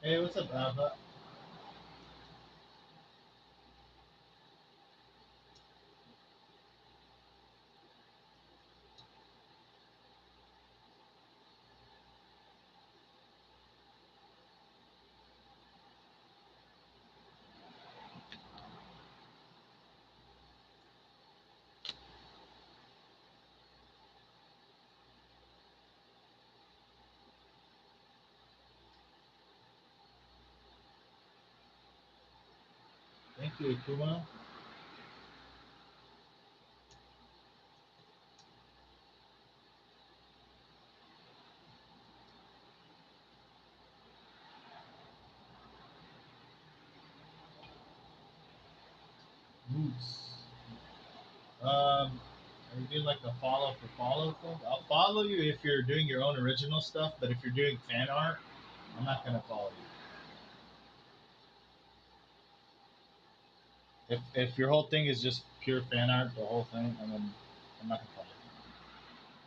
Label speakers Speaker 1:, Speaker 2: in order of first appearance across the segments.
Speaker 1: Hey, what's up, Alpha? Thank you, Akuma. Moose. Are you doing like a follow for follow thing? I'll follow you if you're doing your own original stuff, but if you're doing fan art, I'm not gonna follow you. If your whole thing is just pure fan art, the whole thing, and then I'm not gonna follow you.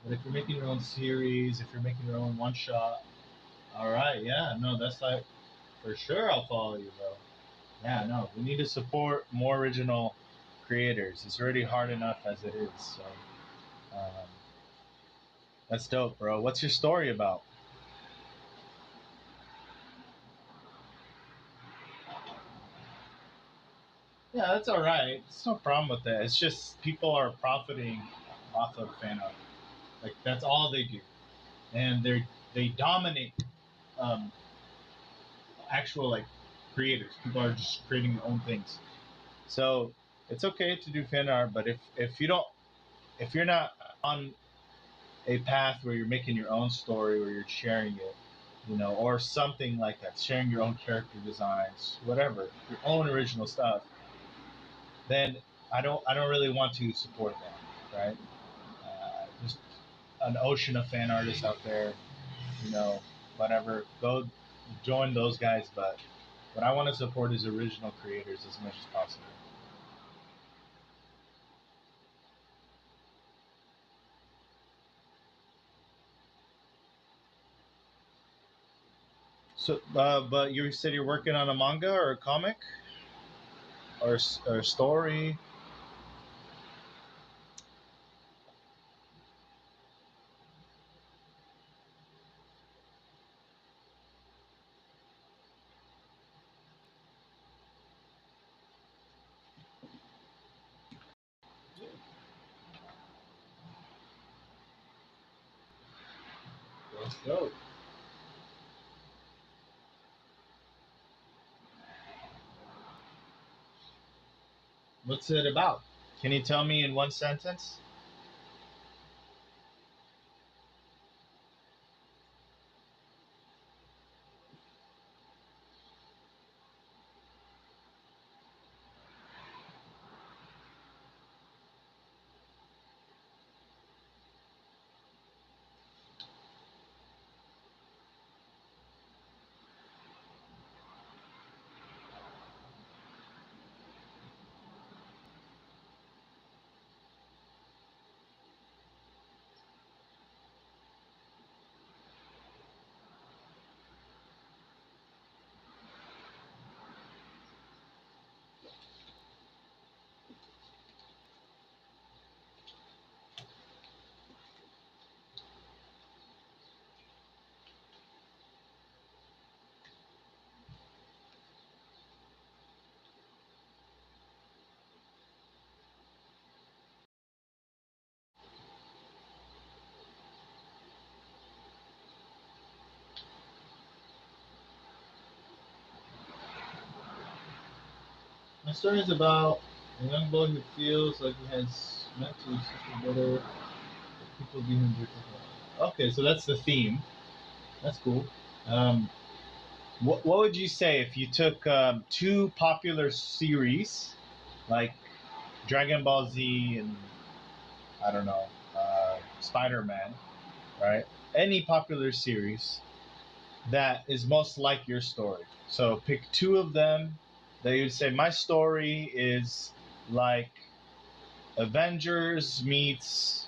Speaker 1: But if you're making your own series, if you're making your own one shot, all right, yeah, no, that's like for sure I'll follow you, bro. Yeah, no, we need to support more original creators. It's already hard enough as it is. So um, that's dope, bro. What's your story about? Yeah, that's all right. There's no problem with that. It's just people are profiting off of fan art. Like that's all they do, and they dominate um, actual like creators. People are just creating their own things. So it's okay to do fan art, but if you don't, if you're not on a path where you're making your own story, where you're sharing it, or something like that, sharing your own character designs, whatever, your own original stuff, then I don't really want to support that, right? Just an ocean of fan artists out there, you know, whatever. Go join those guys, but what I want to support is original creators as much as possible. So, but you said you're working on a manga or a comic or story. Let's go. What's it about? Can you tell me in one sentence? My story is about a young boy who feels like he has met to something better. People give him different. Okay, so that's the theme. That's cool. Um, what would you say if you took two popular series like Dragon Ball Z and I don't know Spider Man, right? Any popular series that is most like your story. So pick two of them that you'd say my story is like Avengers meets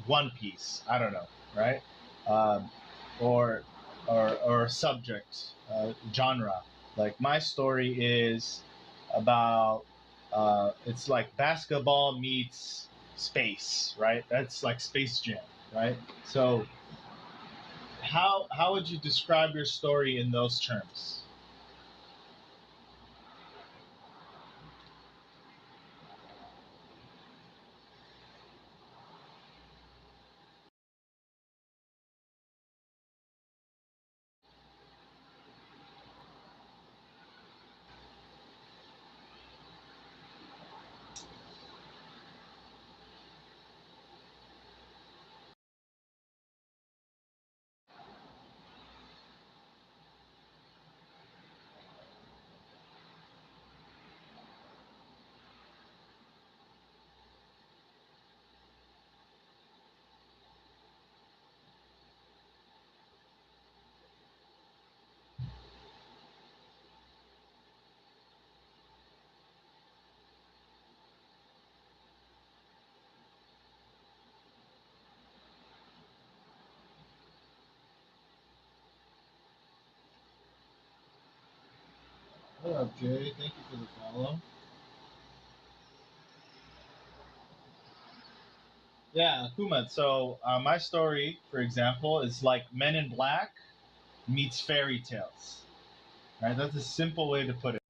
Speaker 1: One Piece. I don't know, right? Um, or or subject, genre. Like my story is about it's like basketball meets space, right? That's like Space Jam, right? So how would you describe your story in those terms? What up, Jay? Thank you for the follow. Yeah, Kuma. So my story, for example, is like Men in Black meets fairy tales. Right? That's a simple way to put it.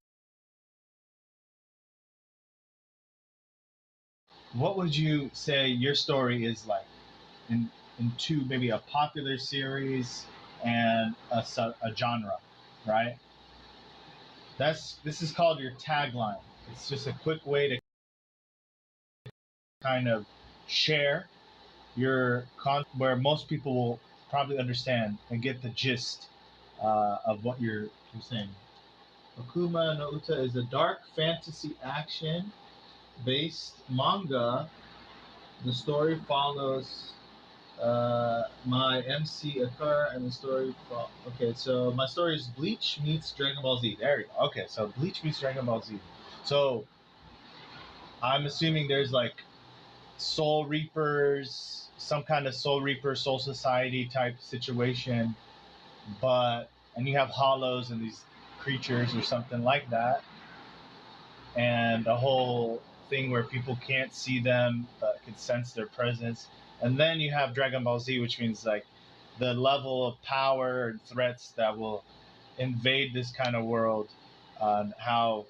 Speaker 1: What would you say your story is like in into maybe a popular series and a genre, right? This is called your tagline. It's just a quick way to kind of share your where most people will probably understand and get the gist of what you're saying. Akuma no Uta is a dark fantasy action based manga. The story follows my MC Akara and the story. Okay, so my story is Bleach meets Dragon Ball Z. There you go. Okay, so Bleach meets Dragon Ball Z. So I'm assuming there's like Soul Reapers, some kind of Soul Reaper, Soul Society type situation, but and you have hollows and these creatures or something like that, and a whole thing where people can't see them but can sense their presence. And then you have Dragon Ball Z, which means like the level of power and threats that will invade this kind of world, how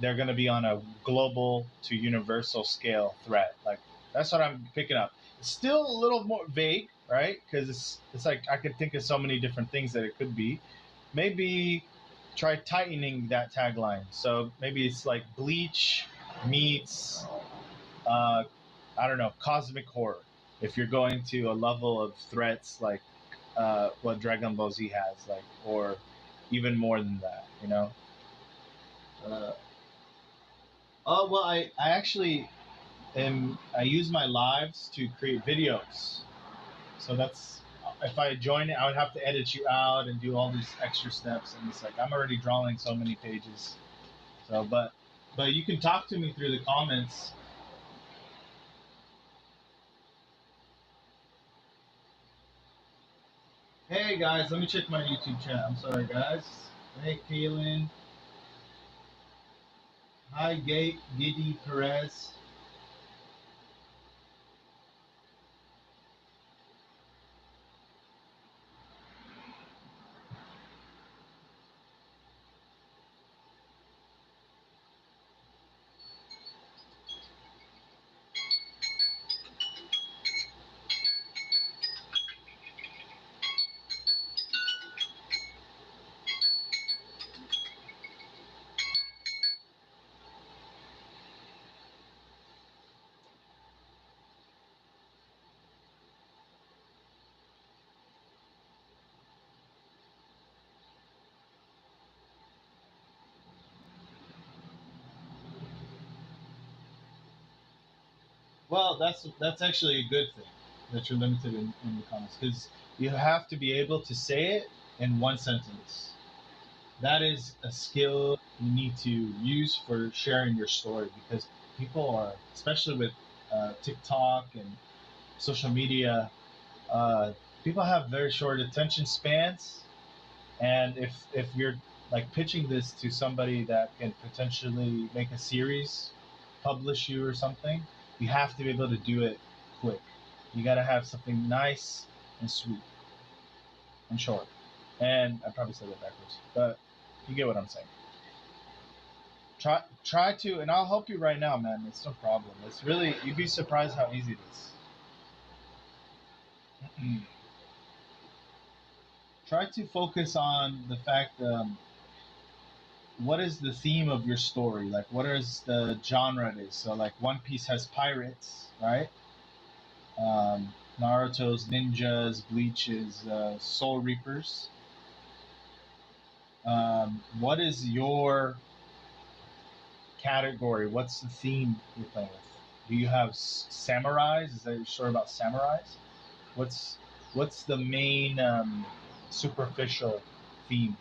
Speaker 1: they're going to be on a global to universal scale threat. Like that's what I'm picking up. It's still a little more vague, right? Because it's like I could think of so many different things that it could be. Maybe try tightening that tagline. So maybe it's like Bleach meets uh, I don't know, cosmic horror. If you're going to a level of threats like what Dragon Ball Z has, like, or even more than that, you know. Uh, oh well, I actually I use my lives to create videos. So that's if I join it, I would have to edit you out and do all these extra steps, and it's like I'm already drawing so many pages. So, but you can talk to me through the comments. Hey guys, let me check my YouTube chat. I'm sorry, guys. Hey, Kaylin. Hi, Giddy Perez. Well, that's actually a good thing that you're limited in the comments because you have to be able to say it in one sentence. That is a skill you need to use for sharing your story because people are, especially with TikTok and social media, uh, people have very short attention spans. And if you're like pitching this to somebody that can potentially make a series, publish you or something, you have to be able to do it quick. You got to have something nice and sweet and short. And I probably said that backwards, but you get what I'm saying. Try to, and I'll help you right now, man. It's no problem. It's really, you'd be surprised how easy it is. Try to focus on the fact, what is the theme of your story? Like, what is the genre it is? So, like, One Piece has pirates, right? Naruto's ninjas, Bleach's Soul Reapers. What is your category? What's the theme you're playing with? Do you have samurais? Is that your story about samurais? What's what's the main superficial theme?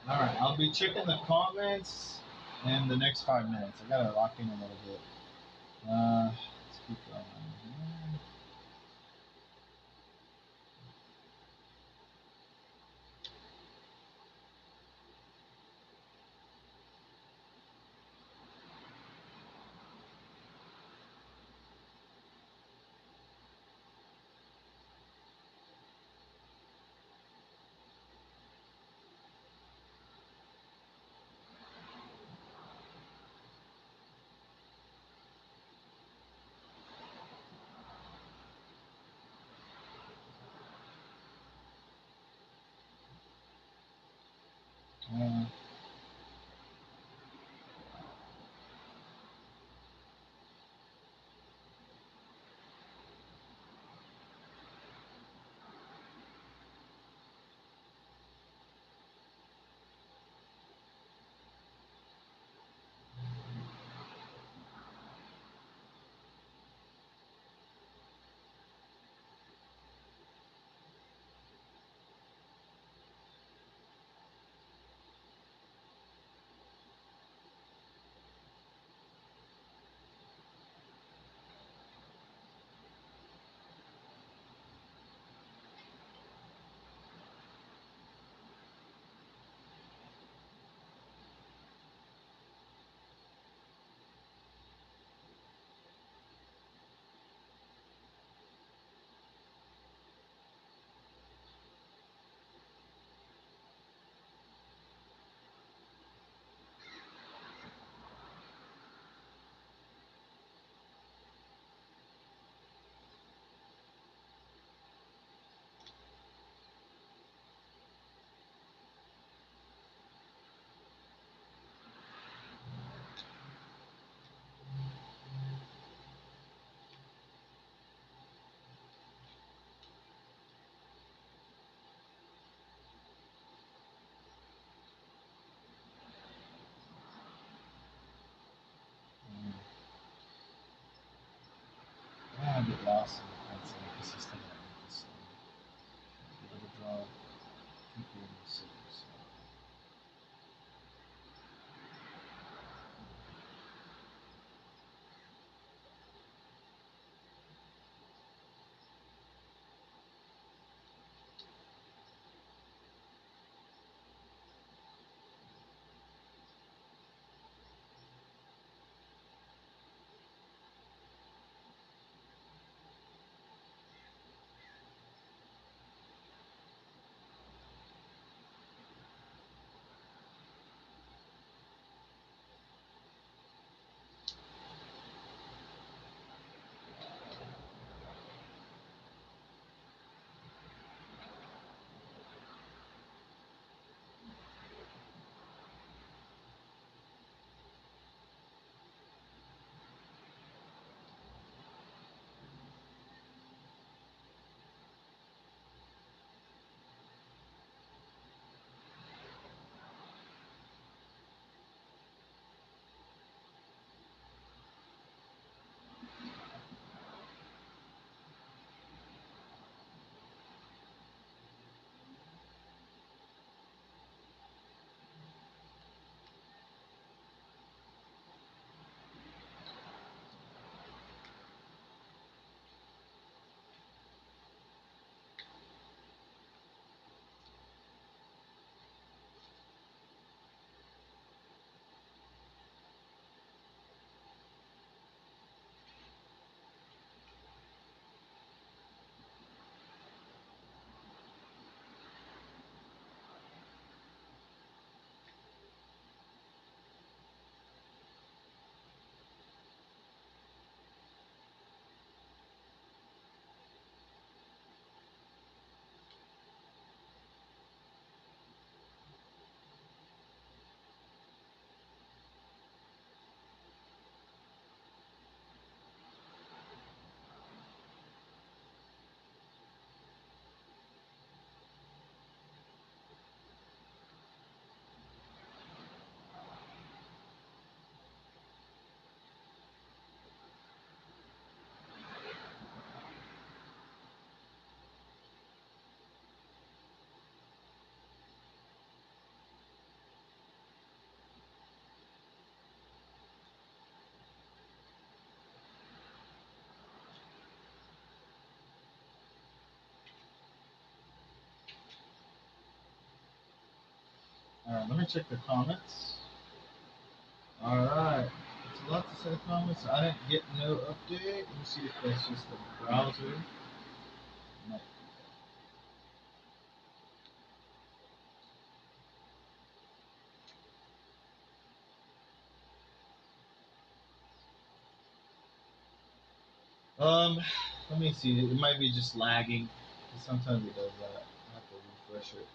Speaker 1: All right, I'll be checking the comments in the next 5 minutes. I gotta lock in a little bit. Let's keep going. Uh, I get lost in the pencil because he's thinking about this. Able to draw people in the cities. All right, let me check the comments. All right, it's lots of set comments. I didn't get no update. Let me see if that's just the browser. Might let me see. It might be just lagging. Sometimes it does that. I have to refresh it.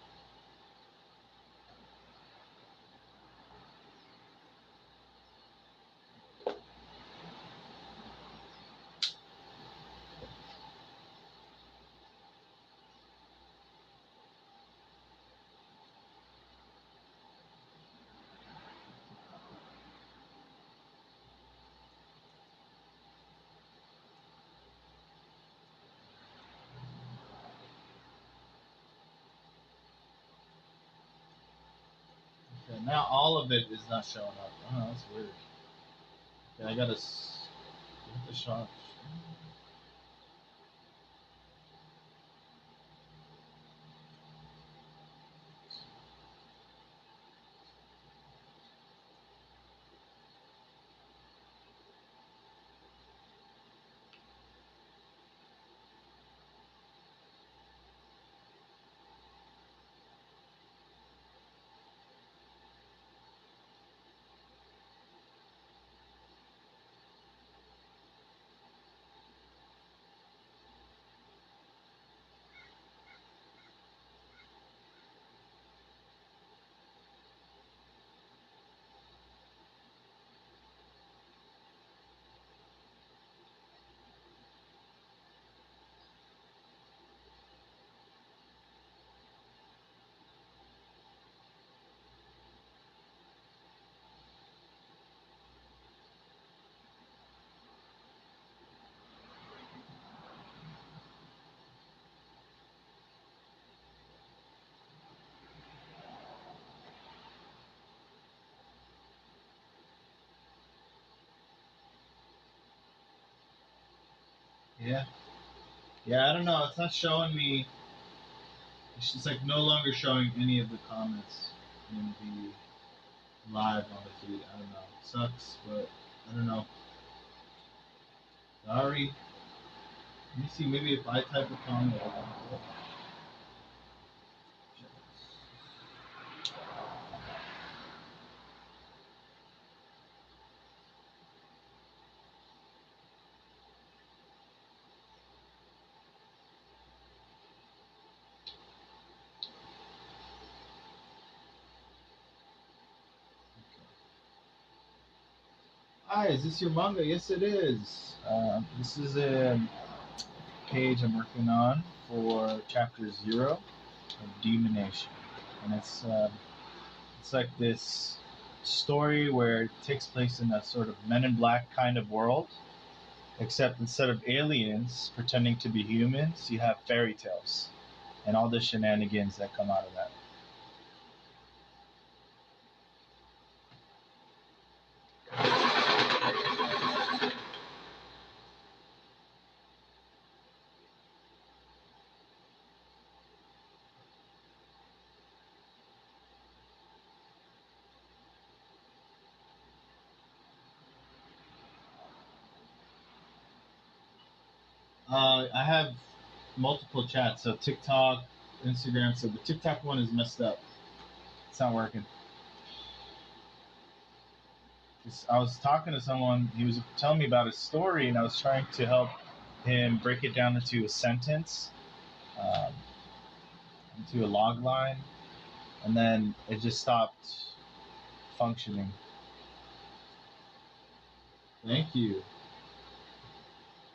Speaker 1: Okay, now all of it is not showing up. Oh, that's weird. Okay, I gotta give it a shot. Yeah. Yeah, I don't know. It's not showing me. It's just like no longer showing any of the comments in the live on the feed. I don't know. It sucks, but I don't know. Sorry. Let me see. Maybe if I type a comment. Hi, is this your manga? Yes, it is. This is a page I'm working on for chapter 0 of Demonation, and it's like this story where it takes place in a sort of Men in Black kind of world, except instead of aliens pretending to be humans, you have fairy tales and all the shenanigans that come out of that. I have multiple chats, so TikTok, Instagram. So the TikTok one is messed up. It's not working. I was talking to someone. He was telling me about his story, and I was trying to help him break it down into a sentence, um, into a log line, and then it just stopped functioning. Thank you.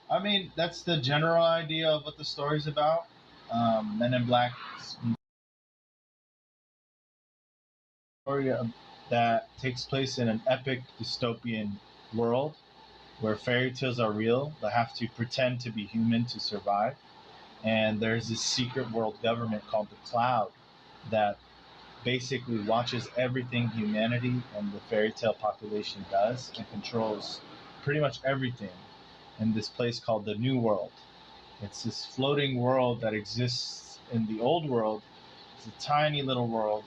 Speaker 1: I mean, that's the general idea of what the story's about. Men in Black story that takes place in an epic dystopian world where fairy tales are real, but have to pretend to be human to survive. And there's this secret world government called the Cloud that basically watches everything humanity and the fairy tale population does and controls pretty much everything in this place called the New World. It's this floating world that exists in the old world. It's a tiny little world,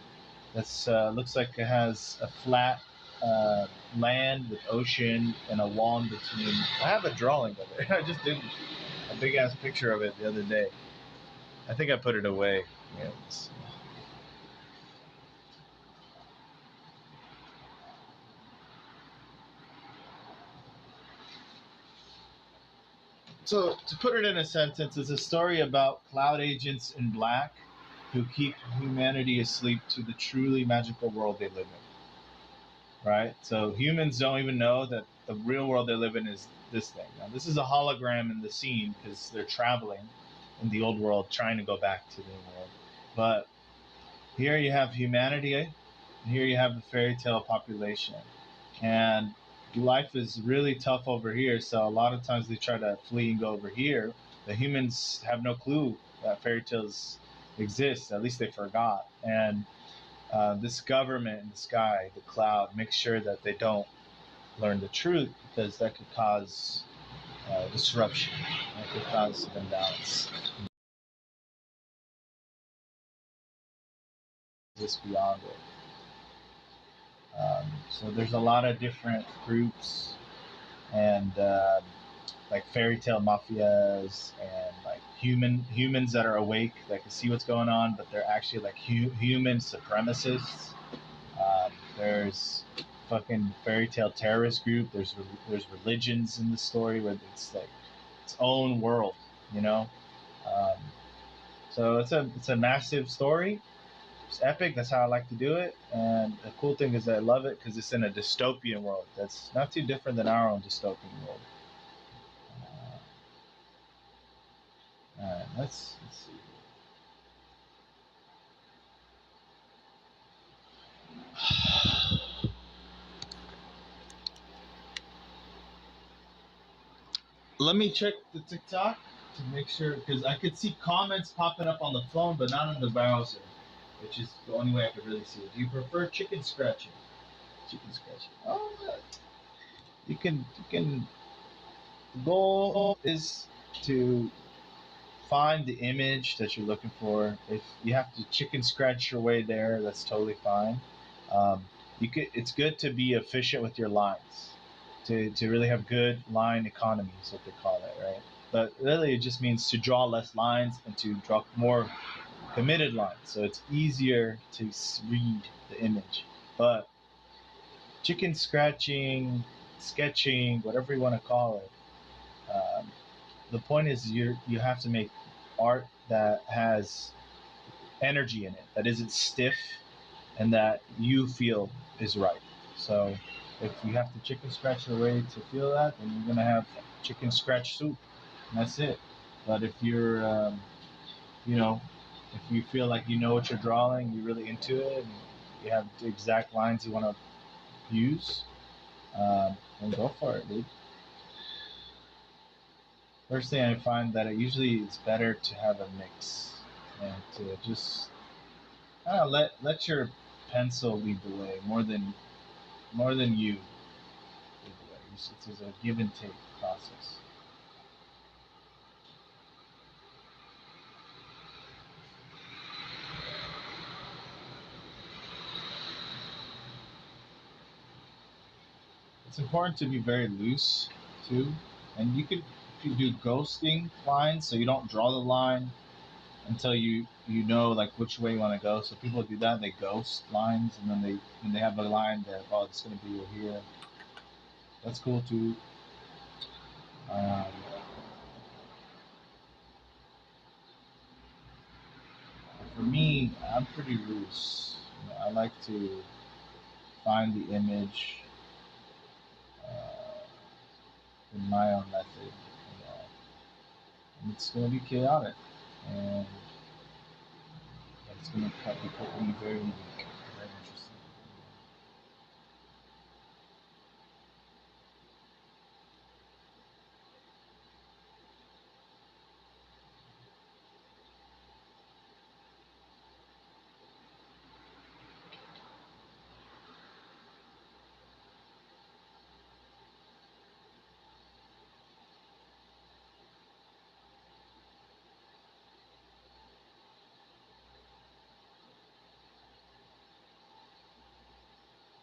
Speaker 1: That's looks like it has a flat uh, land with ocean and a wall in between. I have a drawing of it. I just did a big ass picture of it the other day. I think I put it away. Yeah, so to put it in a sentence, it's a story about cloud agents in black who keep humanity asleep to the truly magical world they live in. Right? So humans don't even know that the real world they live in is this thing. Now, this is a hologram in the scene because they're traveling in the old world, trying to go back to the new world. But here you have humanity, and here you have the fairy tale population, and life is really tough over here. So a lot of times they try to flee and go over here. The humans have no clue that fairy tales exist. At least they forgot, and this government in the sky, the cloud, makes sure that they don't learn the truth because that could cause disruption. That could cause imbalance just beyond it. So there's a lot of different groups and like fairy tale mafias and like humans that are awake that can see what's going on, but they're actually like human supremacists. There's fucking fairy tale terrorist group. There's religions in the story where it's like its own world, you know. Um, so it's a massive story. It's epic. That's how I like to do it. And the cool thing is that I love it because it's in a dystopian world that's not too different than our own dystopian world. All right, let's see. Let me check the TikTok to make sure because I could see comments popping up on the phone, but not on the browser, which is the only way I could really see it. Do you prefer chicken scratching? Chicken scratching. Oh, you can. The goal is to find the image that you're looking for. If you have to chicken scratch your way there, that's totally fine. Um, you could. It's good to be efficient with your lines, to really have good line economy is what they call it, right? But really, it just means to draw less lines and to draw more committed lines, so it's easier to read the image. But chicken scratching, sketching, whatever you want to call it. Um, the point is you have to make art that has energy in it, that isn't stiff, and that you feel is right. So if you have to chicken scratch your way to feel that, then you're gonna have chicken scratch soup, and that's it. But if you're, you know, if you feel like you know what you're drawing, you're really into it, and you have the exact lines you want to use, then go for it, dude. First thing I find that it usually it's better to have a mix and to just I don't know, let your pencil lead the way more than you lead the way. It's a give and take process. It's important to be very loose too, and if you do ghosting lines, so you don't draw the line until you know like which way you want to go. So people do that; they ghost lines, and then when they have a line that oh it's going to be over here. That's cool too. Um, for me, I'm pretty loose. I like to find the image uh, in my own method. And it's going to be chaotic, and it's going to be very unique, very interesting.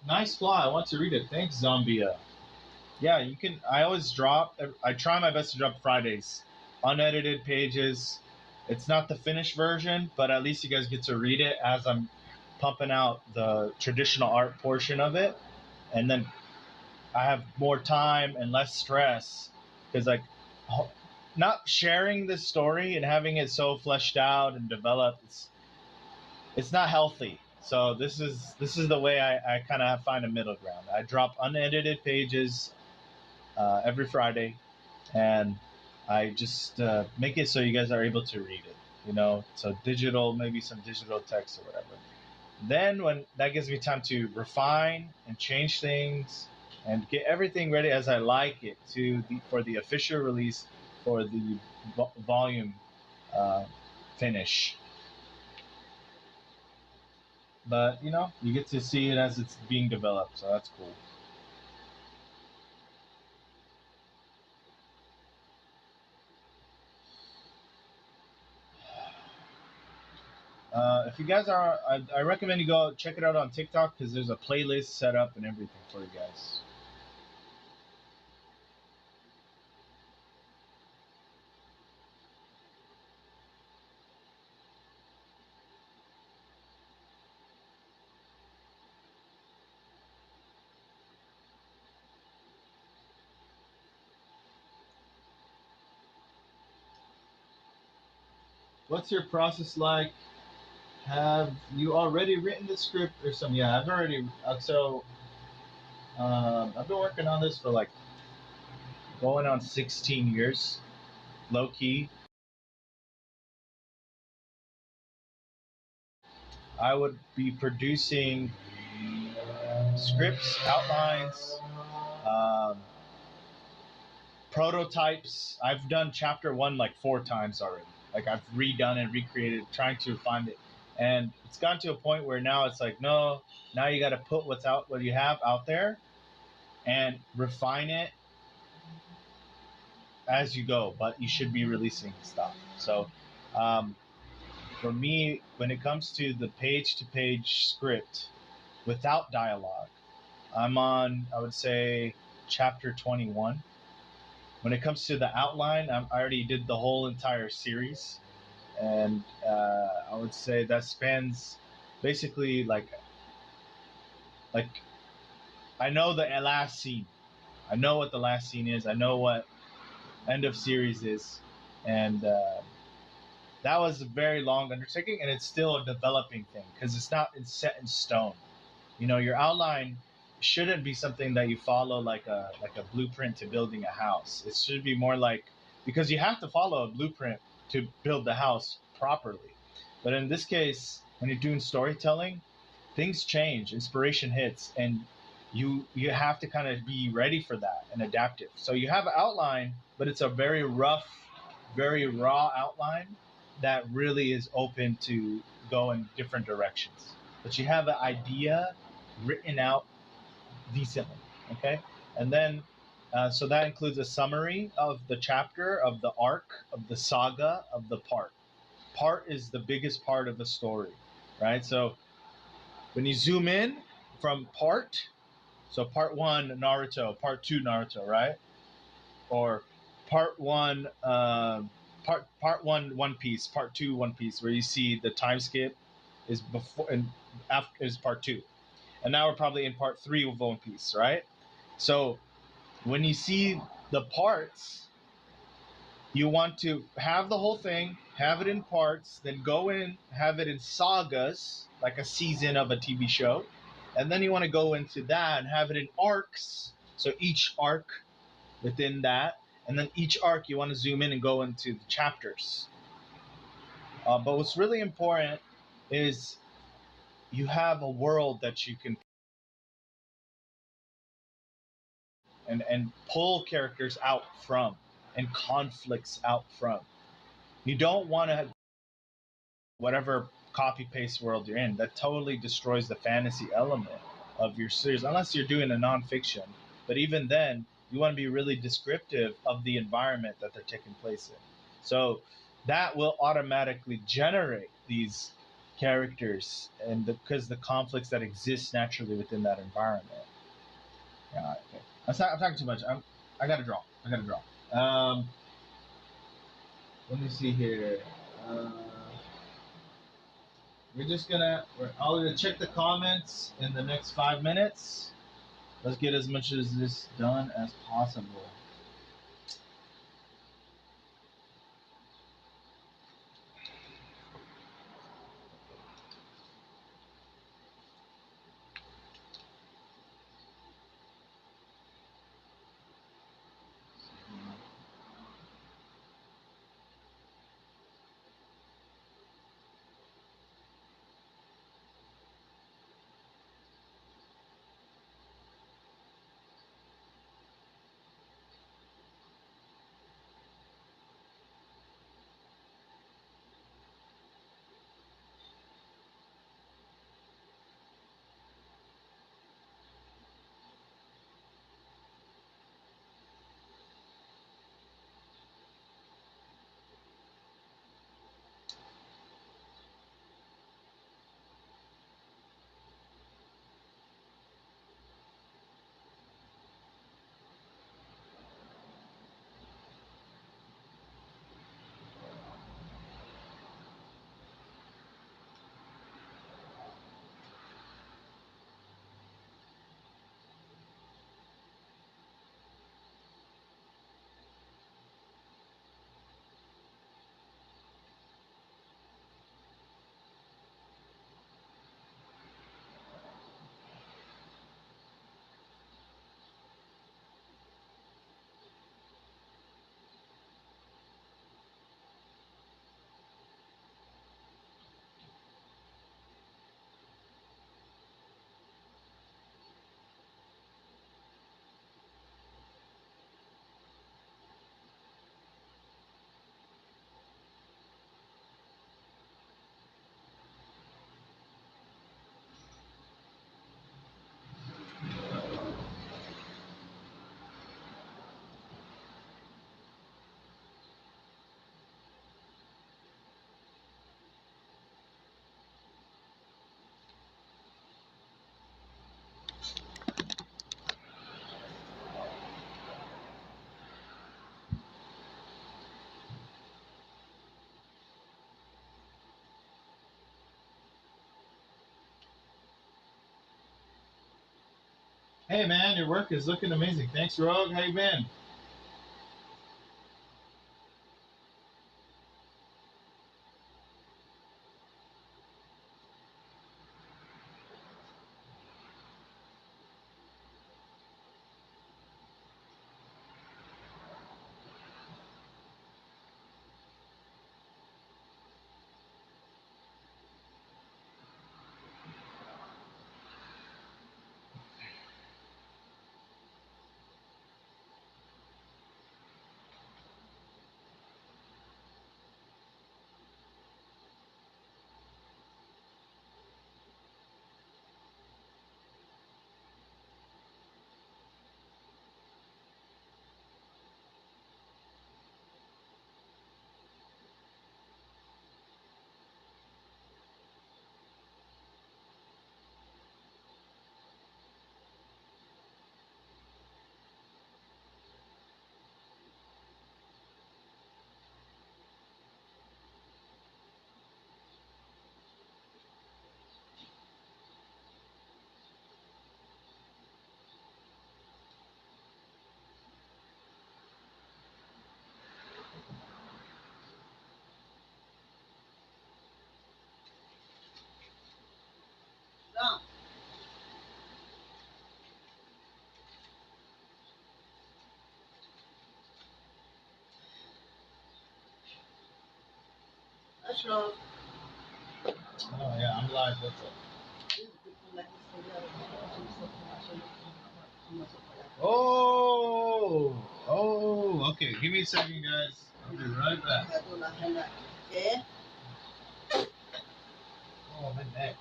Speaker 1: Nice fly. I want to read it. Thanks, Zombia. Yeah, you can. I always drop. I try my best to drop Fridays, unedited pages. It's not the finished version, but at least you guys get to read it as I'm pumping out the traditional art portion of it, and then I have more time and less stress because like not sharing this story and having it so fleshed out and developed. It's not healthy. So this is the way I kind of find a middle ground. I drop unedited pages every Friday, and I just make it so you guys are able to read it. So digital, maybe some digital text or whatever. Then when that gives me time to refine and change things and get everything ready as I like it for the official release for the volume uh, finish. But you get to see it as it's being developed, so that's cool. If you guys are, I recommend you go check it out on TikTok because there's a playlist set up and everything for you guys. What's your process like? Have you already written the script or something? Yeah, I've already. I've been working on this for like going on 16 years, low key. I would be producing scripts, outlines, um, prototypes. I've done chapter one like 4 times already. Like I've redone and recreated, trying to find it, and it's gotten to a point where now it's like, no, now you got to put what you have out there and refine it as you go. But you should be releasing stuff. So, um, for me, when it comes to the page-to-page script without dialogue, I'm on, I would say, chapter 21. When it comes to the outline, I already did the whole entire series, and I would say that spans basically like I know the last scene. I know what the last scene is. I know what end of series is, and that was a very long undertaking, and it's still a developing thing because it's set in stone. Your outline shouldn't be something that you follow like a blueprint to building a house. It should be more like, because you have to follow a blueprint to build the house properly. But in this case, when you're doing storytelling, things change, inspiration hits, and you have to kind of be ready for that and adaptive. So you have an outline, but it's a very rough, very raw outline that really is open to go in different directions. But you have an idea written out decently. Okay, and then so that includes a summary of the chapter, of the arc, of the saga, of the part. Part is the biggest part of the story, right? So when you zoom in from part, so part one Naruto, part two Naruto, right? Or part one, part one One Piece, part two One Piece, where you see the time skip is before and after is part two, and now we're probably in part three of One Piece, right? So when you see the parts, you want to have the whole thing, have it in parts, then go in, have it in sagas, like a season of a TV show, and then you want to go into that and have it in arcs. So each arc within that, and then each arc you want to zoom in and go into the chapters. But what's really important is you have a world that you can and pull characters out from and conflicts out from. You don't want to whatever copy paste world you're in. That totally destroys the fantasy element of your series, unless you're doing a nonfiction. But even then, you want to be really descriptive of the environment that they're taking place in. So that will automatically generate these characters and because the conflicts that exist naturally within that environment. Yeah, okay. I'm talking too much. I gotta draw. I gotta draw. Let me see here. Uh, I'll gonna check the comments in the next 5 minutes. Let's get as much of this done as possible. Hey man, your work is looking amazing. Thanks, Rogue. How you been? Oh yeah, I'm live. What's up? Oh, oh, okay. Give me a second, guys. I'll be right back. Oh, my neck.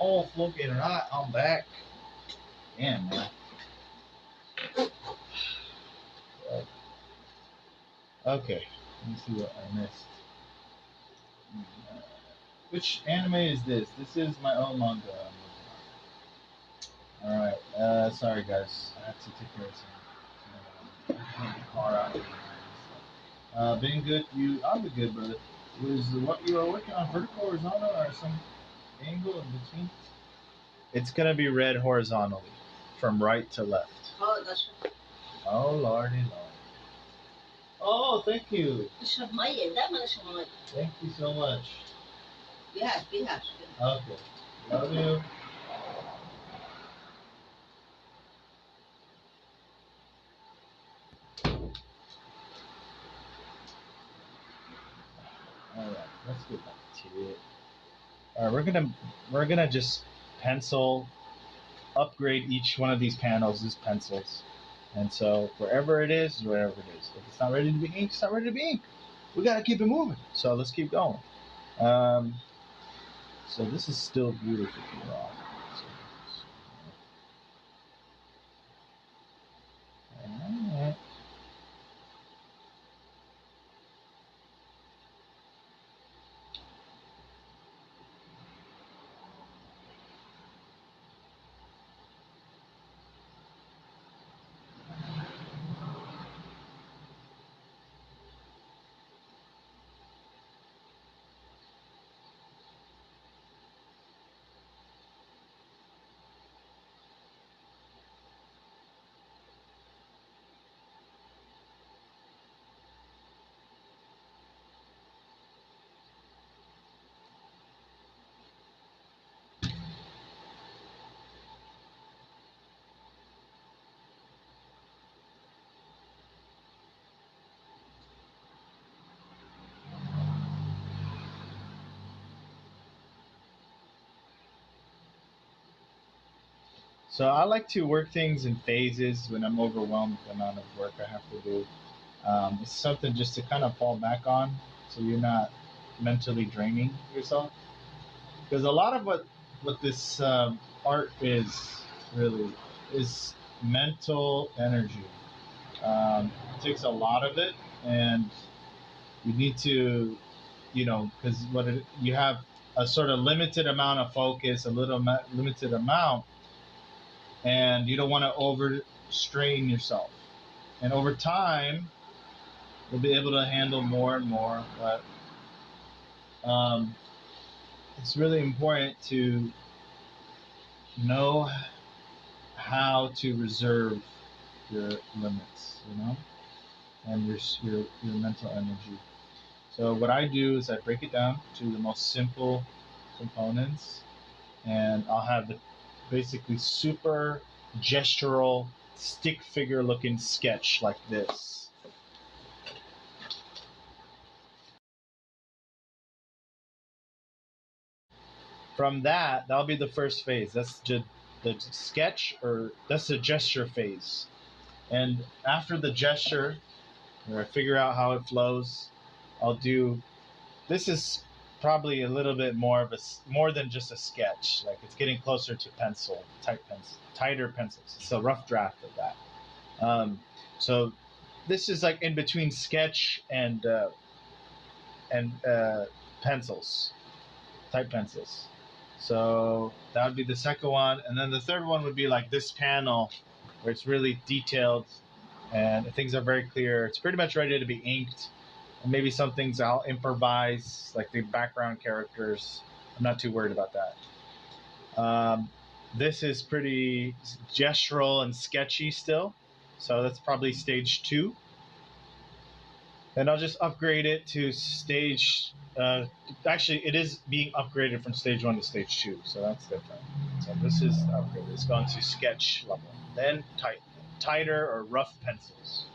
Speaker 1: Oh, floating right, I'm back. Damn, man. Okay, let me see what I missed. Which anime is this? This is my own manga. Alright, sorry guys. I have to take care of some car out here. Been good. I'll be good, brother. Was what you are working on vertical, horizontal, or some angle in between? It's gonna be read horizontally, from right to left. Oh, that's right. Oh, lordy lord. Oh, thank you. Thank you so much. Yes, yes. Okay. Love you. All right, let's get back to it. All right, we're gonna just pencil upgrade each one of these panels as pencils, and so wherever it is, wherever it is. If it's not ready to be ink, it's not ready to be ink. We gotta keep it moving. So let's keep going. Um, so this is still beautiful. Raw. All right. So I like to work things in phases when I'm overwhelmed with the amount of work I have to do. It's something just to kind of fall back on, so you're not mentally draining yourself. Because a lot of what this art is really is mental energy. It takes a lot of it, and you need to, because you have a sort of limited amount of focus, a little limited amount, and you don't want to overstrain yourself. And over time, you'll be able to handle more and more. But it's really important to know how to reserve your limits, and your mental energy. So what I do is I break it down to the most simple components, and I'll have the basically super gestural stick figure looking sketch like this. From that, that'll be the first phase. That's the sketch, or that's the gesture phase. And after the gesture, where I figure out how it flows, I'll do. This is probably a little bit more than just a sketch. Like it's getting closer to tighter pencils. It's a rough draft of that. So this is like in between sketch and pencils, type pencils. So that would be the second one, and then the third one would be like this panel, where it's really detailed and things are very clear. It's pretty much ready to be inked, and maybe some things I'll improvise, like the background characters. I'm not too worried about that. This is pretty gestural and sketchy still, so that's probably stage two. Then I'll just upgrade it to stage. Actually, it is being upgraded from stage one to stage two, so that's different. So this is upgraded. It's gone to sketch level. Then tighter or rough pencils.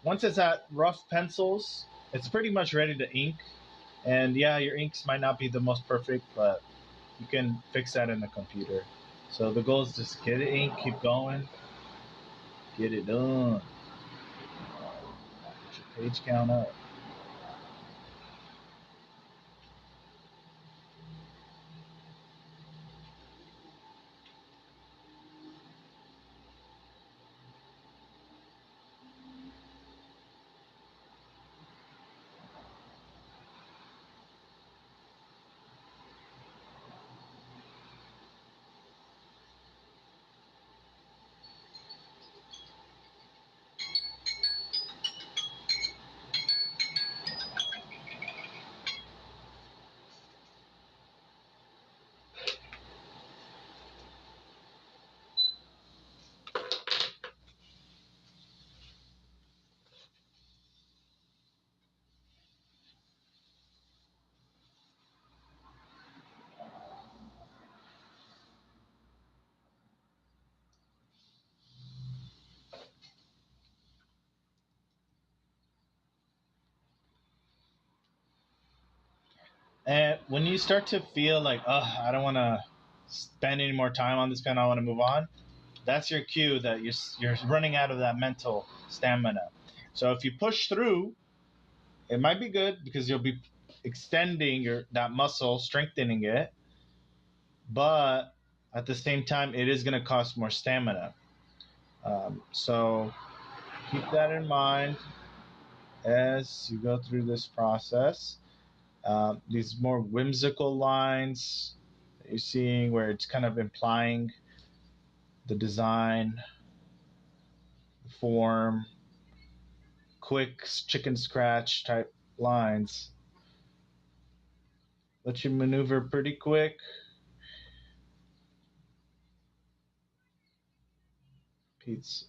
Speaker 1: Once it's at rough pencils, it's pretty much ready to ink. And yeah, your inks might not be the most perfect, but you can fix that in the computer. So the goal is just get it ink, keep going, get it done. Get your page count up. And when you start to feel like, oh, I don't want to spend any more time on this pen, I want to move on, that's your cue that you're running out of that mental stamina. So if you push through, it might be good because you'll be extending your that muscle, strengthening it, but at the same time, it is going to cost more stamina. So keep that in mind as you go through this process. These more whimsical lines that you're seeing where it's kind of implying the design, the form, quick chicken scratch type lines let you maneuver pretty quick. Pete's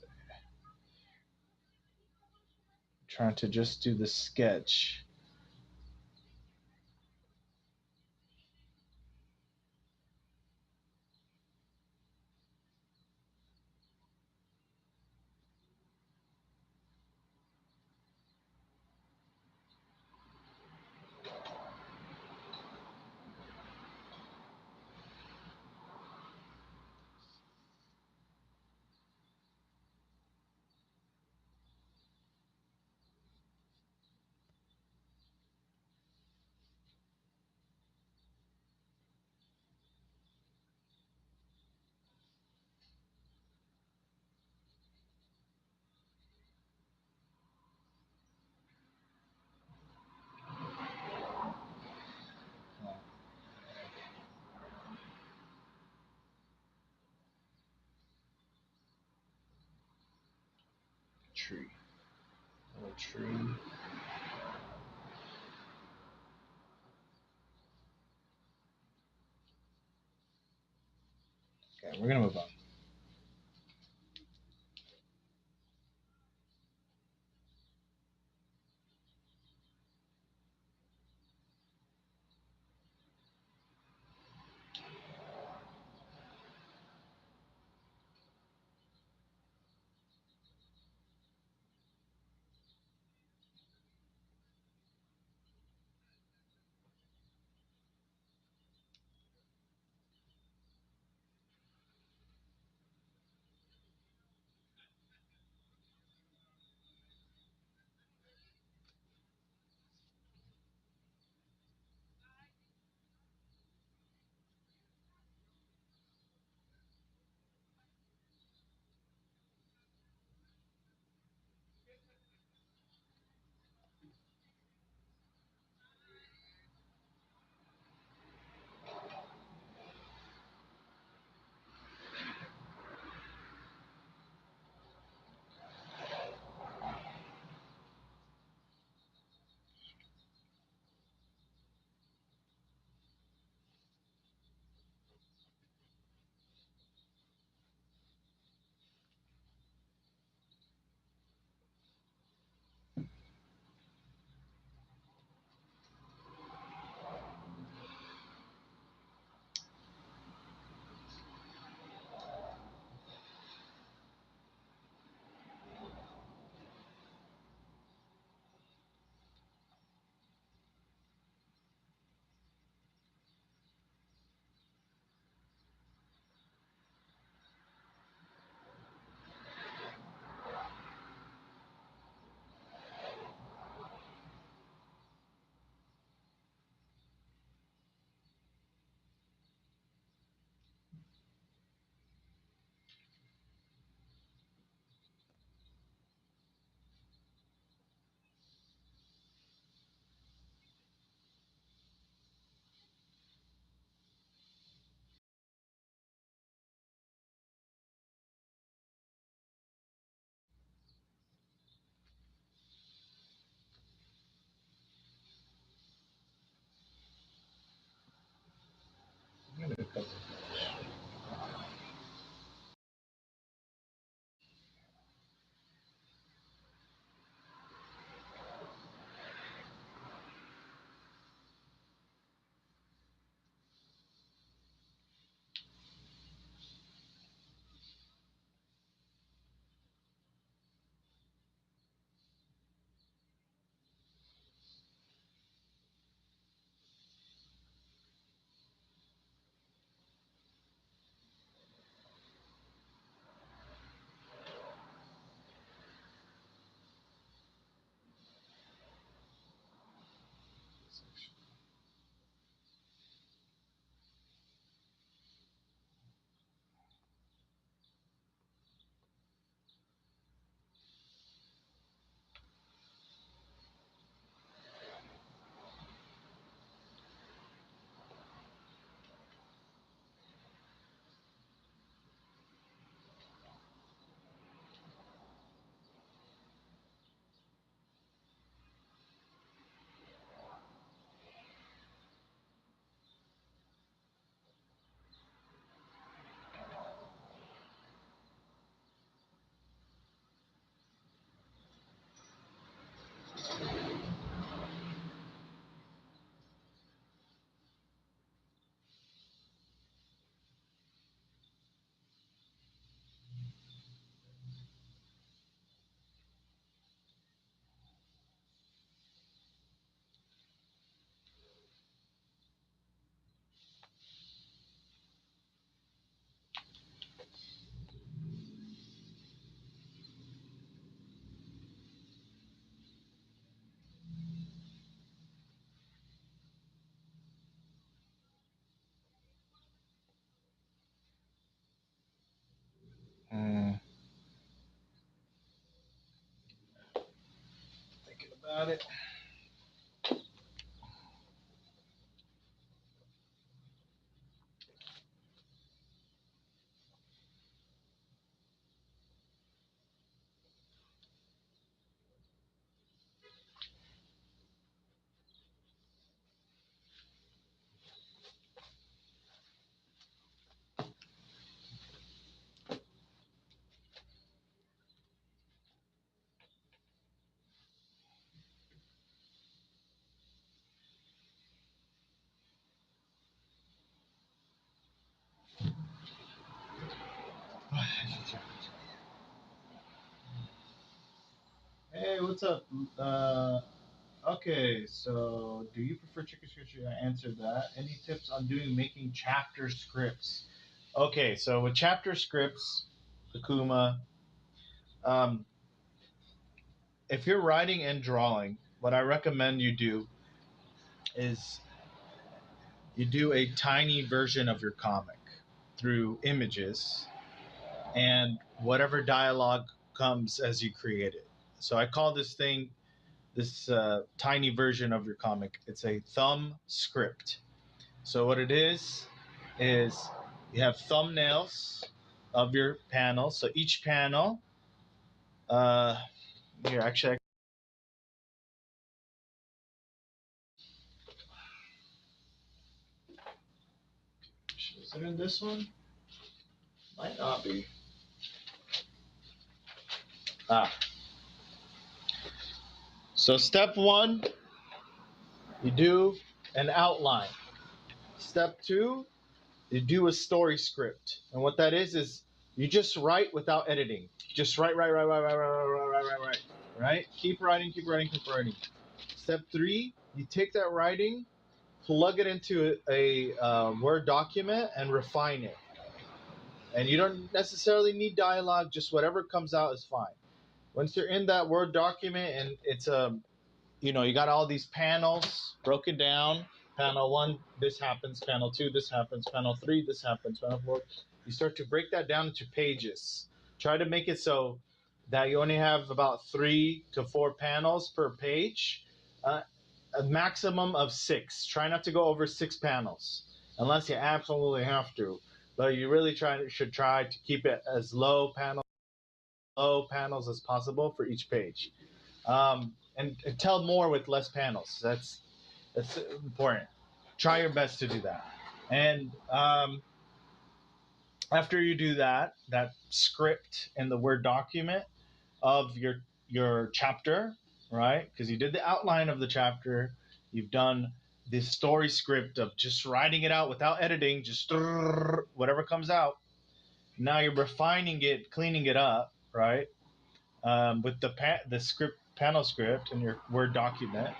Speaker 1: trying to just do the sketch. Tree. Little tree. Okay, we're gonna move on. about it. Hey, what's up? Okay, so do you prefer chicken scratch? I answered that. Any tips on making chapter scripts? Okay, so with chapter scripts, Akuma, um, if you're writing and drawing, what I recommend you do is you do a tiny version of your comic through images and whatever dialogue comes as you create it. So I call this tiny version of your comic. It's a thumb script. So what it is you have thumbnails of your panels. So each panel, uh, here actually, is it in this one? Might not be. Ah, so step one, you do an outline. Step two, you do a story script. And what that is you just write without editing. Just write. Keep writing, keep writing, keep writing. Step three, you take that writing, plug it into a Word document, and refine it. And you don't necessarily need dialogue, just whatever comes out is fine. Once you're in that Word document and it's you got all these panels broken down. Panel one, this happens. Panel two, this happens. Panel three, this happens. Panel four, you start to break that down into pages. Try to make it so that you only have about 3 to 4 panels per page. A maximum of 6. Try not to go over 6 panels unless you absolutely have to. But you really should try to keep it as low panels as possible for each page. And tell more with less panels. That's important. Try your best to do that. And after you do that script in the Word document of your chapter, right? Because you did the outline of the chapter, you've done the story script of just writing it out without editing, just whatever comes out. Now you're refining it, cleaning it up, right? With the script panel script in your Word document.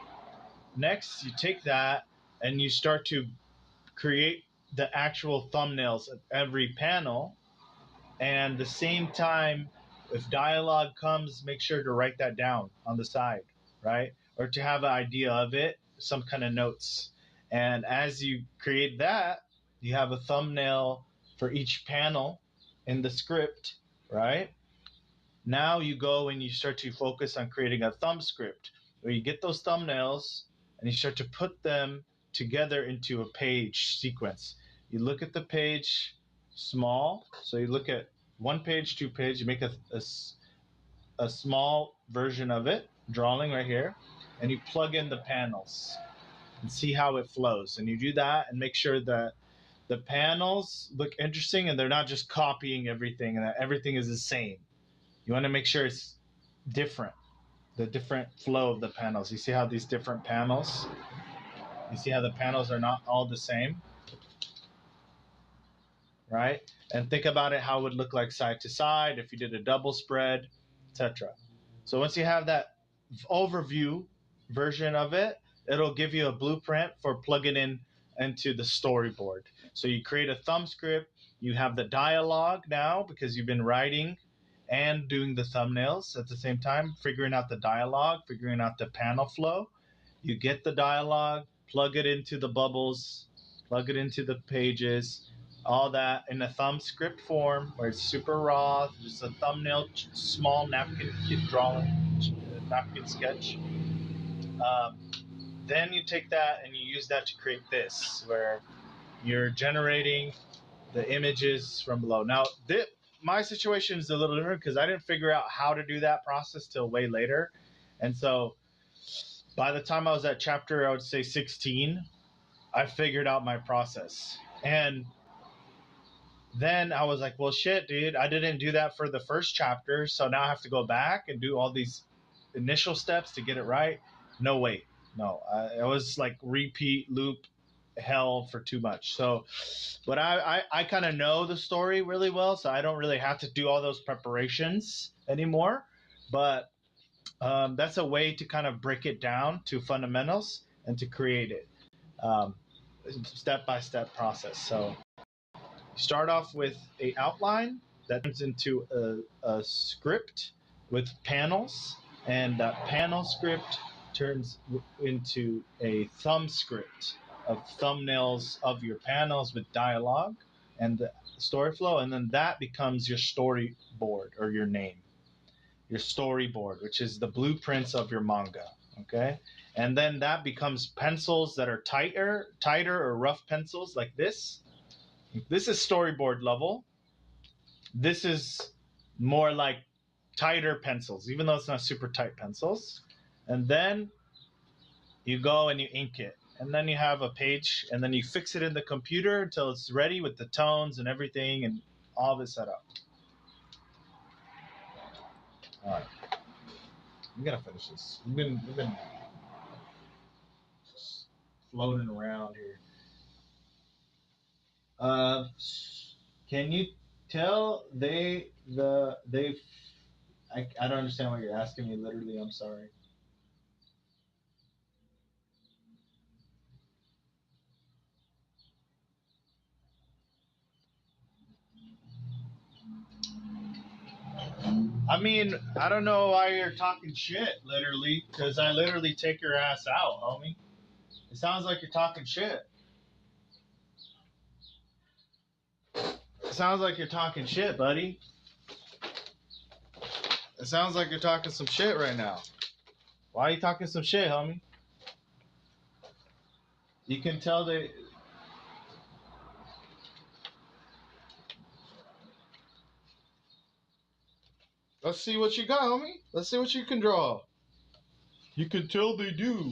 Speaker 1: Next, you take that and you start to create the actual thumbnails of every panel. And the same time, if dialogue comes, make sure to write that down on the side, right? Or to have an idea of it, some kind of notes. And as you create that, you have a thumbnail for each panel in the script, right? Now you go and you start to focus on creating a thumb script where you get those thumbnails and you start to put them together into a page sequence. You look at the page small, so you look at 1 page, 2 page, you make a small version of it, drawing right here, and you plug in the panels and see how it flows. And you do that and make sure that the panels look interesting and they're not just copying everything and that everything is the same. You want to make sure it's different, the different flow of the panels. You see how these different panels, you see how the panels are not all the same, right? And think about it, how it would look like side to side if you did a double spread, etc. So once you have that overview version of it, it'll give you a blueprint for plugging in into the storyboard. So you create a thumb script, you have the dialogue now because you've been writing and doing the thumbnails at the same time, figuring out the dialogue, figuring out the panel flow. You get the dialogue, plug it into the bubbles, plug it into the pages, all that in a thumb script form where it's super raw, just a thumbnail, small napkin kit drawing, napkin sketch. Um, then you take that and you use that to create this, where you're generating the images from below. Now, my situation is a little different because I didn't figure out how to do that process till way later. And so by the time I was at chapter, I would say 16, I figured out my process. And then I was like, well, shit, dude, I didn't do that for the first chapter. So now I have to go back and do all these initial steps to get it right. No, wait. No, it was like repeat loop hell for too much. So, but I kind of know the story really well. So I don't really have to do all those preparations anymore. But that's a way to kind of break it down to fundamentals and to create it step by step process. So start off with a outline that turns into a script with panels, and that panel script turns into a thumb script of thumbnails of your panels with dialogue and the story flow, and then that becomes your storyboard or your storyboard, which is the blueprints of your manga. Okay, and then that becomes pencils that are tighter or rough pencils like this. This is storyboard level. This is more like tighter pencils, even though it's not super tight pencils. And then you go and you ink it. And then you have a page, and then you fix it in the computer until it's ready with the tones and everything and all of it set up. All right. I'm gonna finish this. We've been floating around here. Can you tell I don't understand what you're asking me. Literally, I'm sorry. I mean, I don't know why you're talking shit, literally, because I literally take your ass out, homie. It sounds like you're talking shit. It sounds like you're talking shit, buddy. It sounds like you're talking some shit right now. Why are you talking some shit, homie? You can tell they. Let's see what you got, homie. Let's see what you can draw. You can tell they do.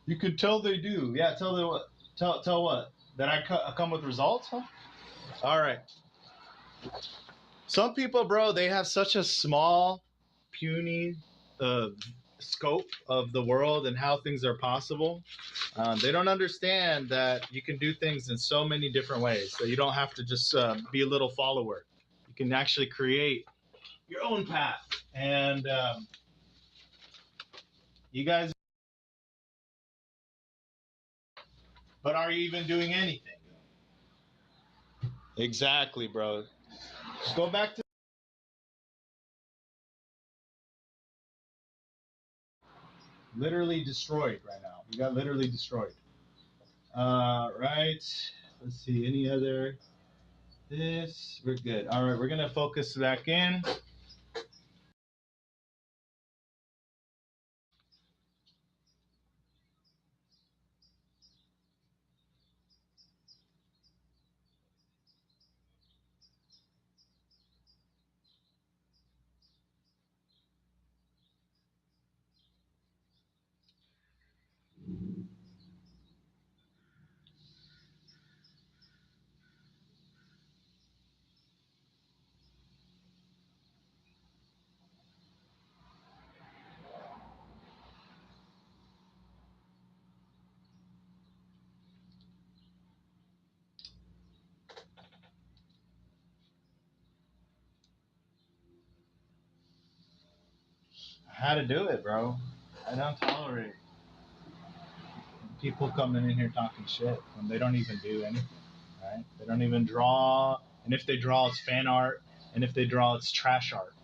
Speaker 1: You can tell they do. Yeah, tell them what. Tell what? That I come with results, huh? All right. Some people, bro, they have such a small, puny uh, scope of the world and how things are possible. They don't understand that you can do things in so many different ways. So you don't have to just be a little follower. You can actually create your own path. And you guys, but are you even doing anything? Exactly, bro. Just go back to literally destroyed right now. You got literally destroyed. Right. Let's see. Any other? This. We're good. All right. We're gonna focus back in. How to do it, bro. I don't tolerate people coming in here talking shit when they don't even do anything. Right? They don't even draw, and if they draw, it's fan art, and if they draw, it's trash art.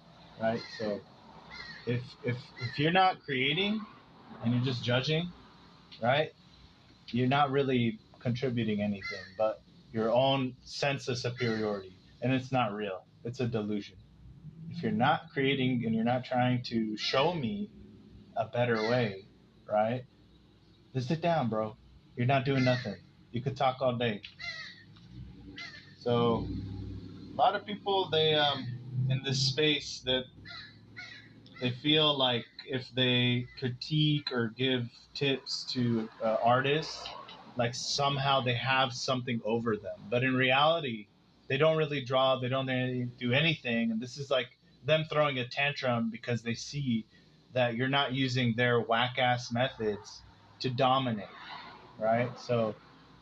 Speaker 1: Right? So if you're not creating and you're just judging, right? You're not really contributing anything but your own sense of superiority, and it's not real. It's a delusion. If you're not creating and you're not trying to show me a better way, right? Just sit down, bro. You're not doing nothing. You could talk all day. So a lot of people they in this space that they feel like if they critique or give tips to artists, like somehow they have something over them. But in reality, they don't really draw, they don't really do anything. And this is like them throwing a tantrum because they see that you're not using their whack ass methods to dominate, right? So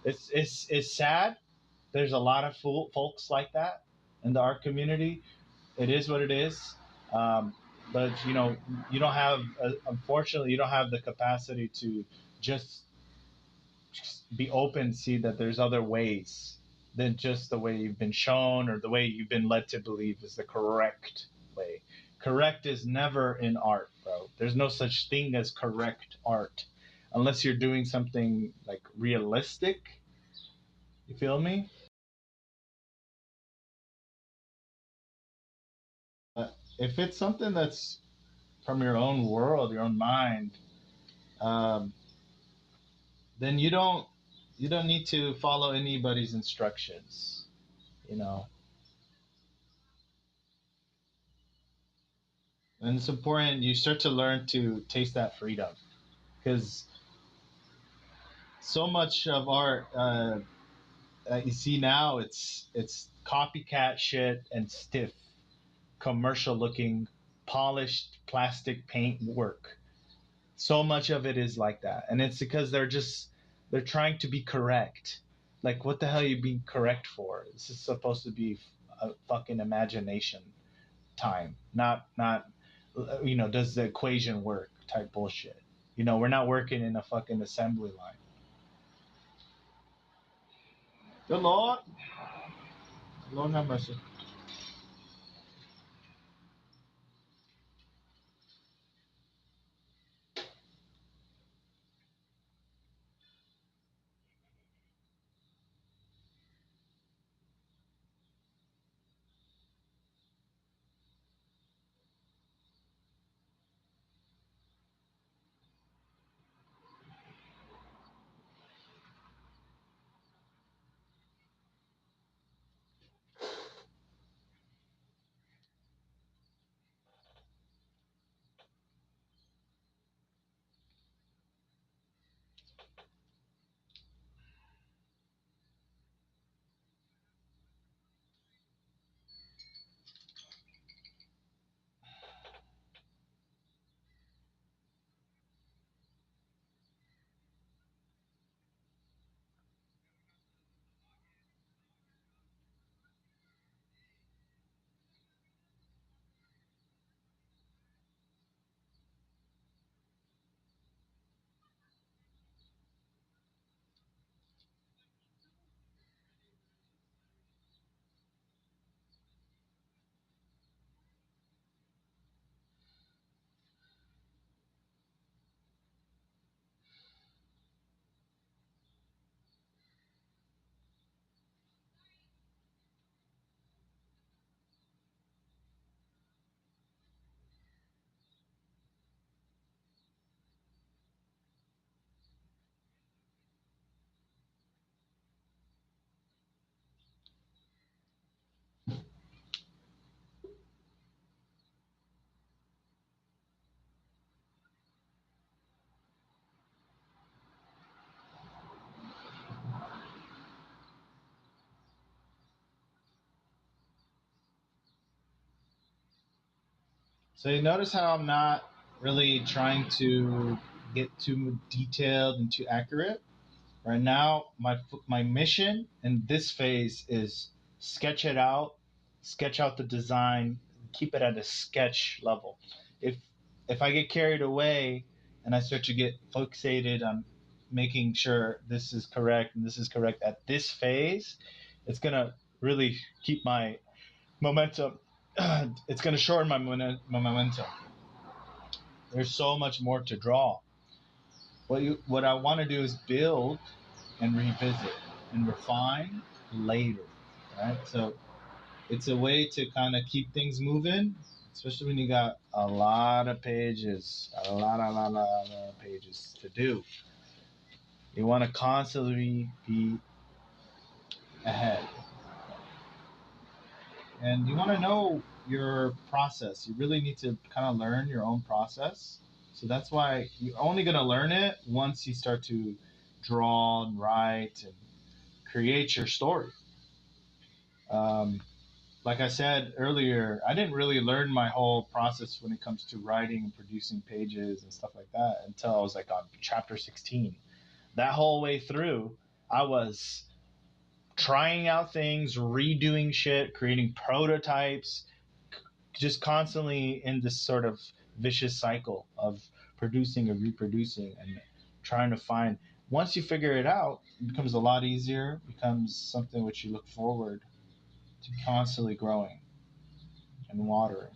Speaker 1: it's sad. There's a lot of folks like that in the art community. It is what it is. Um, but you don't have, unfortunately, you don't have the capacity to just be open, see that there's other ways than just the way you've been shown or the way you've been led to believe is the correct way. Correct is never in art, bro. There's no such thing as correct art unless you're doing something like realistic. You feel me? If it's something that's from your own world, your own mind, um, then you don't need to follow anybody's instructions. You know, and it's important you start to learn to taste that freedom because so much of art that you see now it's copycat shit and stiff commercial looking polished plastic paint work. So much of it is like that, and it's because they're trying to be correct. Like, what the hell are you being correct for? This is supposed to be a fucking imagination time, not does the equation work type bullshit. We're not working in a fucking assembly line. Good lord. Lord have mercy. So you notice how I'm not really trying to get too detailed and too accurate. Right now, my mission in this phase is sketch it out, sketch out the design, keep it at a sketch level. If if I get carried away and I start to get fixated on making sure this is correct and this is correct at this phase, it's gonna really keep my momentum. It's gonna shorten my momentum. There's so much more to draw. What I want to do is build and revisit and refine later, right? So it's a way to kind of keep things moving, especially when you got a lot of pages, a lot of pages to do. You want to constantly be ahead, and you want to know your process. You really need to kind of learn your own process. So that's why you're only going to learn it once you start to draw and write and create your story. Um, like I said earlier, I didn't really learn my whole process when it comes to writing and producing pages and stuff like that until I was like on chapter 16. That whole way through, I was trying out things, redoing shit, creating prototypes, just constantly in this sort of vicious cycle of producing and reproducing and trying to find. Once you figure it out, it becomes a lot easier, becomes something which you look forward to constantly growing and watering.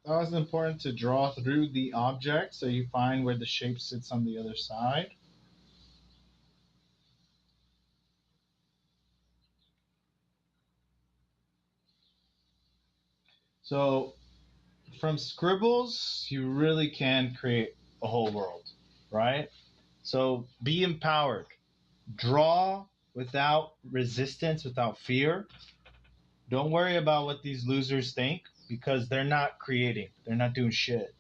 Speaker 1: It's always important to draw through the object so you find where the shape sits on the other side. So from scribbles, you really can create a whole world, right? So be empowered. Draw without resistance, without fear. Don't worry about what these losers think. because they're not creating, they're not doing shit.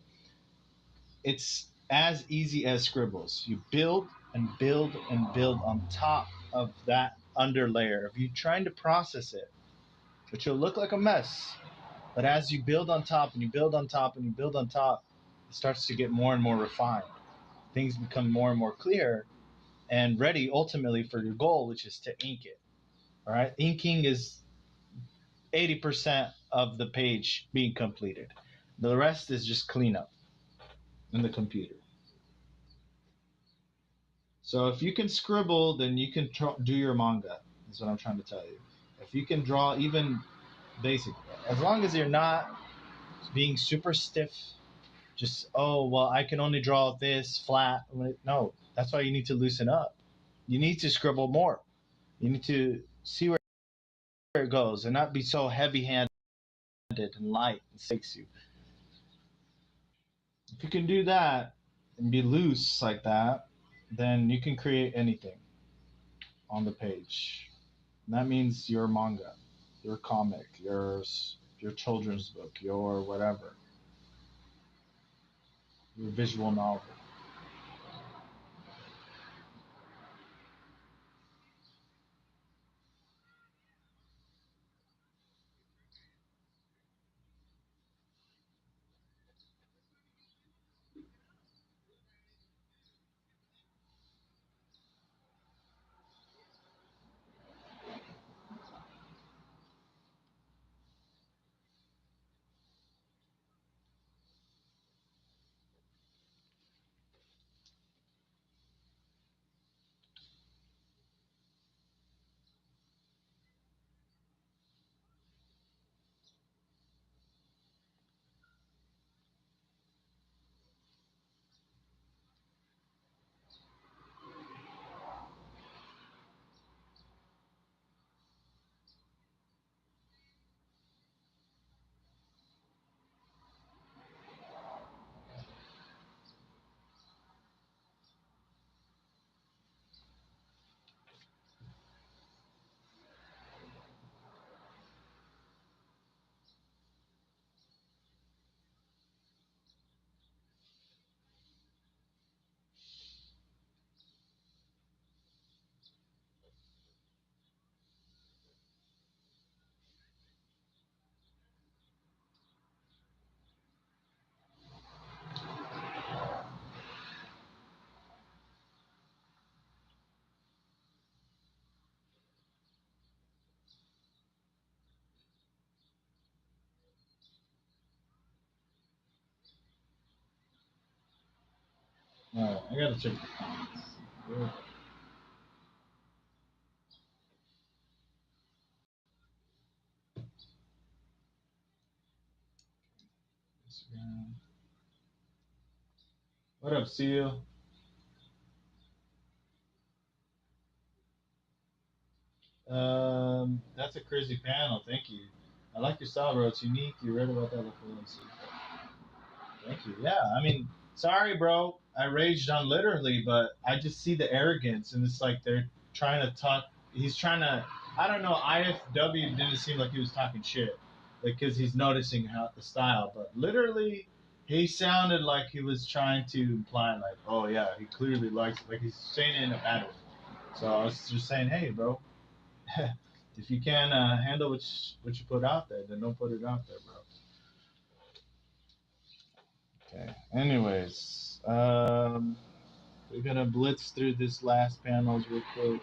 Speaker 1: It's as easy as scribbles. You build and build and build on top of that underlayer of you trying to process it, which will look like a mess. But as you build on top and you build on top and you build on top, it starts to get more and more refined. Things become more and more clear and ready ultimately for your goal, which is to ink it. All right. Inking is 80% of the page being completed. The rest is just cleanup in the computer. So if you can scribble, then you can do your manga. Is what I'm trying to tell you. If you can draw even basic, as long as you're not being super stiff, just oh well, I can only draw this flat. No, that's why you need to loosen up. You need to scribble more. You need to see where it goes and not be so heavy-handed and light and stakes you. If you can do that and be loose like that, then you can create anything on the page. And that means your manga, your comic, your children's book, your whatever, your visual novel. All right, I gotta check the comments. Instagram. What up, Seal? That's a crazy panel. Thank you. I like your style, bro. It's unique. You read about that before. Thank you. Yeah, I mean, sorry, bro. I raged on literally, but I just see the arrogance, and it's like they're trying to talk. He's trying to. I don't know. IFW didn't seem like he was talking shit, like because he's noticing how the style, but literally, he sounded like he was trying to imply like, oh yeah, he clearly likes it. Like he's saying it in a bad way. So I was just saying, hey, bro, if you can handle what you put out there, then don't put it out there, bro. Okay. Anyways, we're gonna blitz through this last panels real quick.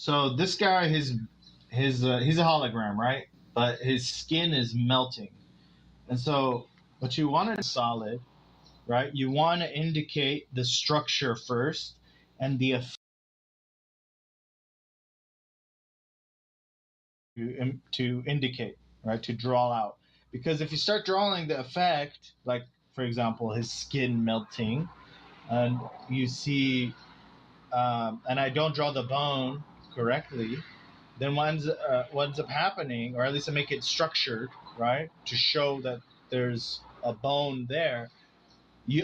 Speaker 1: So this guy, his he's a hologram, right? But his skin is melting, and so what you want to solid, right? You want to indicate the structure first, and the effect to indicate, right? To draw out, because if you start drawing the effect, like for example, his skin melting, and you see, and I don't draw the bone correctly, then what ends up happening, or at least to make it structured, right, to show that there's a bone there,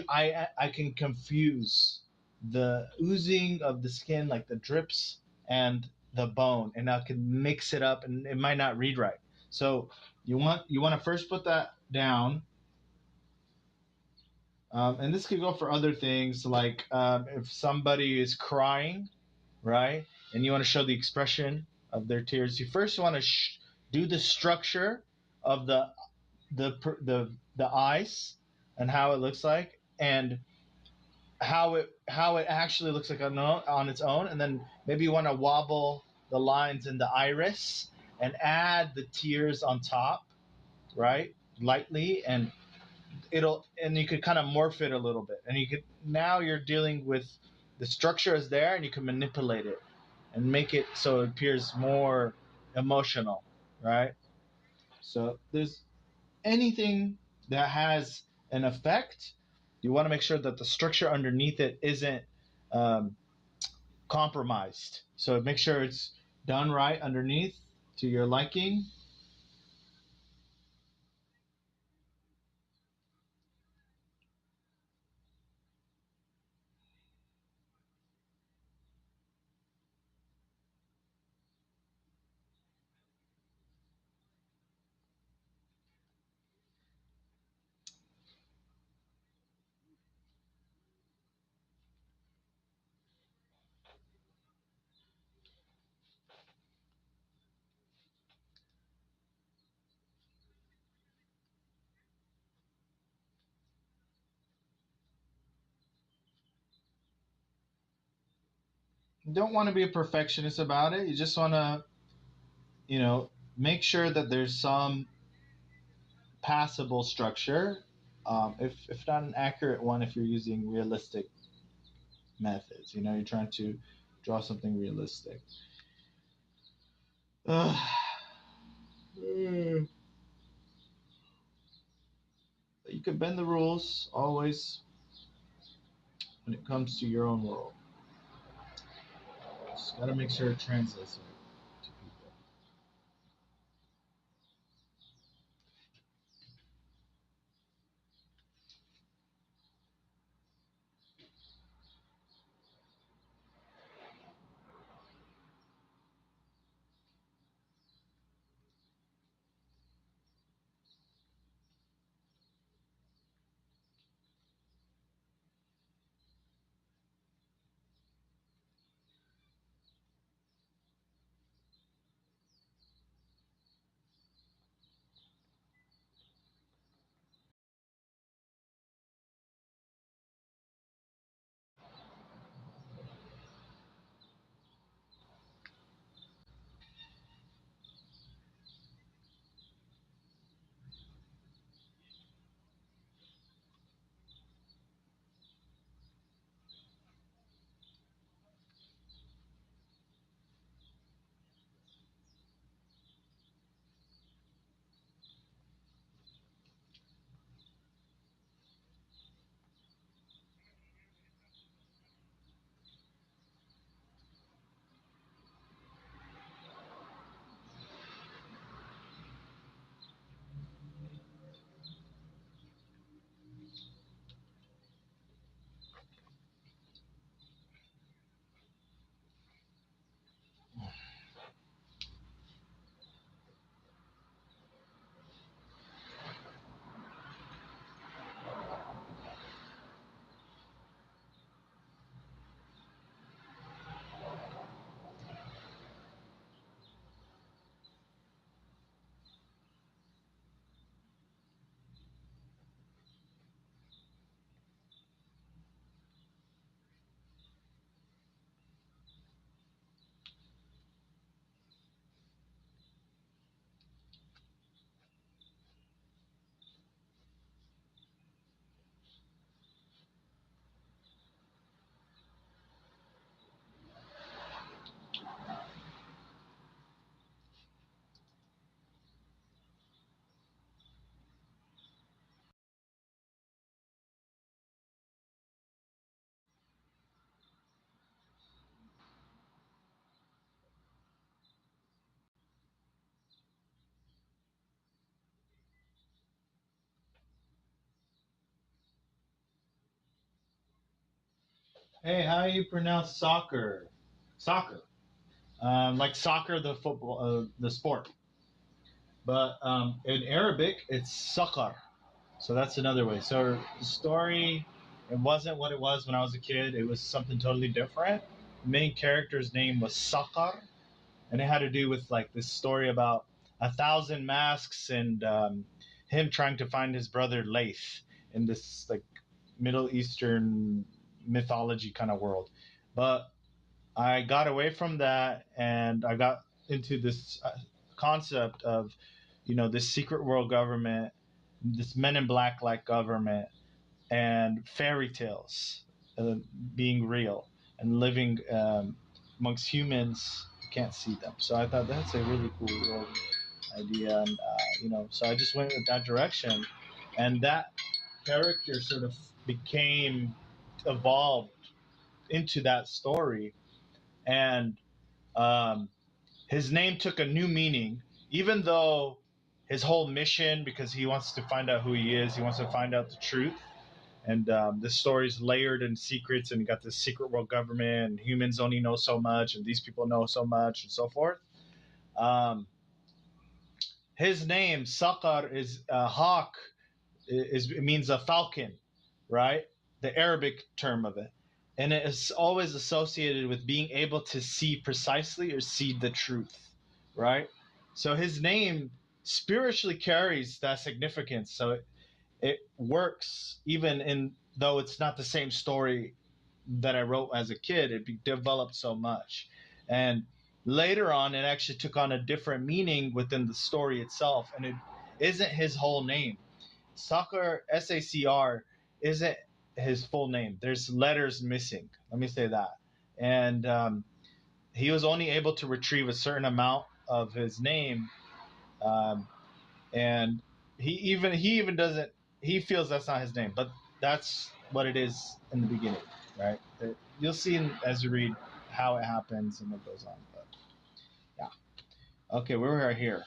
Speaker 1: I can confuse the oozing of the skin, like the drips, and the bone, and I can mix it up, and it might not read right. So you want to first put that down, and this could go for other things, like if somebody is crying, right? And you want to show the expression of their tears. You first want to do the structure of the eyes and how it looks like, and how it actually looks like on its own, and then maybe you want to wobble the lines in the iris and add the tears on top, right? Lightly, and you could kind of morph it a little bit, and you could now you're dealing with the structure is there, and you can manipulate it and make it so it appears more emotional, right? So there's anything that has an effect, you want to make sure that the structure underneath it isn't um, compromised. So make sure it's done right underneath to your liking. You don't want to be a perfectionist about it. You just want to, make sure that there's some passable structure. If not an accurate one, if you're using realistic methods, you're trying to draw something realistic. Ugh. You can bend the rules always when it comes to your own world. Just gotta make sure it translates to people. Hey, how you pronounce soccer? Soccer. Like soccer, the football, the sport. But in Arabic, it's sakar. So that's another way. So the story, it wasn't what it was when I was a kid. It was something totally different. The main character's name was Sakar, and it had to do with like this story about a thousand masks and him trying to find his brother Laith in this like Middle Eastern mythology kind of world. But I got away from that and I got into this concept of, this secret world government, this Men in Black like government, and fairy tales uh, being real and living amongst humans who can't see them. So I thought that's a really cool little idea, and so I just went with that direction, and that character sort of became evolved into that story, and um, his name took a new meaning, even though his whole mission, because he wants to find out who he is, he wants to find out the truth, and the story's layered in secrets, and you got this secret world government, and humans only know so much, and these people know so much, and so forth. Um, his name Sakar is hawk, is it means a falcon, right? The Arabic term of it, and it is always associated with being able to see precisely or see the truth, right? So his name spiritually carries that significance. So it works even in though it's not the same story that I wrote as a kid. It developed so much, and later on, it actually took on a different meaning within the story itself, and it isn't his whole name. Soccer SACR isn't his full name. There's letters missing. Let me say that, and he was only able to retrieve a certain amount of his name, um, and he even doesn't, he feels that's not his name, but that's what it is in the beginning, right? You'll see as you read how it happens and what goes on. But yeah, okay, we're here.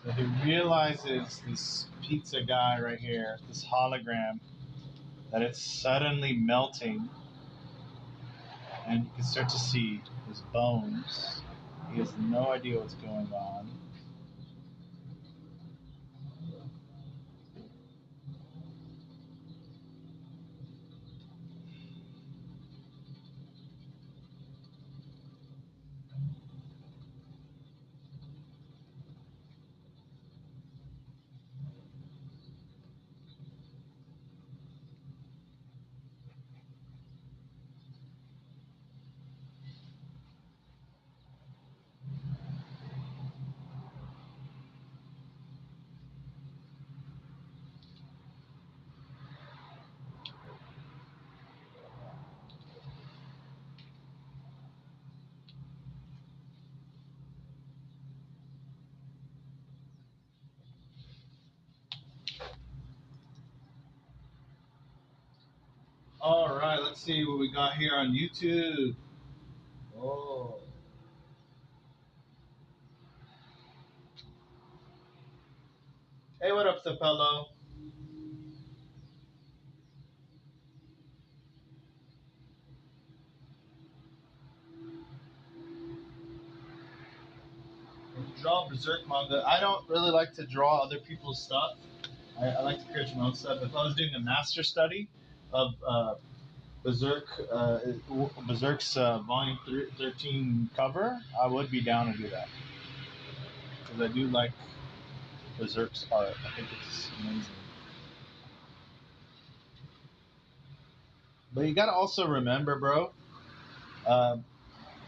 Speaker 1: So he realizes this pizza guy right here, this hologram, that it's suddenly melting, and you can start to see his bones. He has no idea what's going on. All right, let's see what we got here on YouTube. Oh, hey, what up, Sapello? Draw Berserk manga. I don't really like to draw other people's stuff. I like to create my own stuff. If I was doing a master study of Berserk, Berserk's Volume 13 cover, I would be down to do that because I do like. Berserk's art. I think it's amazing. But you gotta also remember, bro. Um,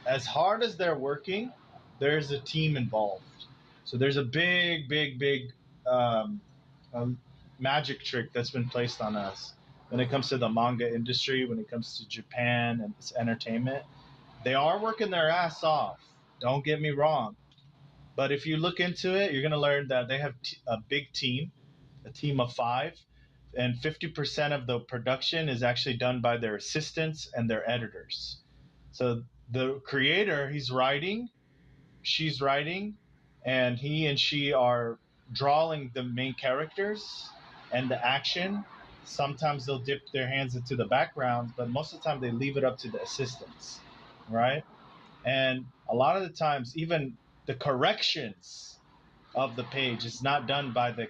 Speaker 1: as hard as they're working, there's a team involved. So there's a big um, um, magic trick that's been placed on us when it comes to the manga industry, when it comes to Japan and its entertainment. They are working their ass off. Don't get me wrong. But if you look into it, you're going to learn that they have a big team, a team of five, and 50% of the production is actually done by their assistants and their editors. So the creator, he's writing, she's writing, and he and she are drawing the main characters and the action. Sometimes they'll dip their hands into the background, but most of the time they leave it up to the assistants, right? And a lot of the times, even the corrections of the page is not done by the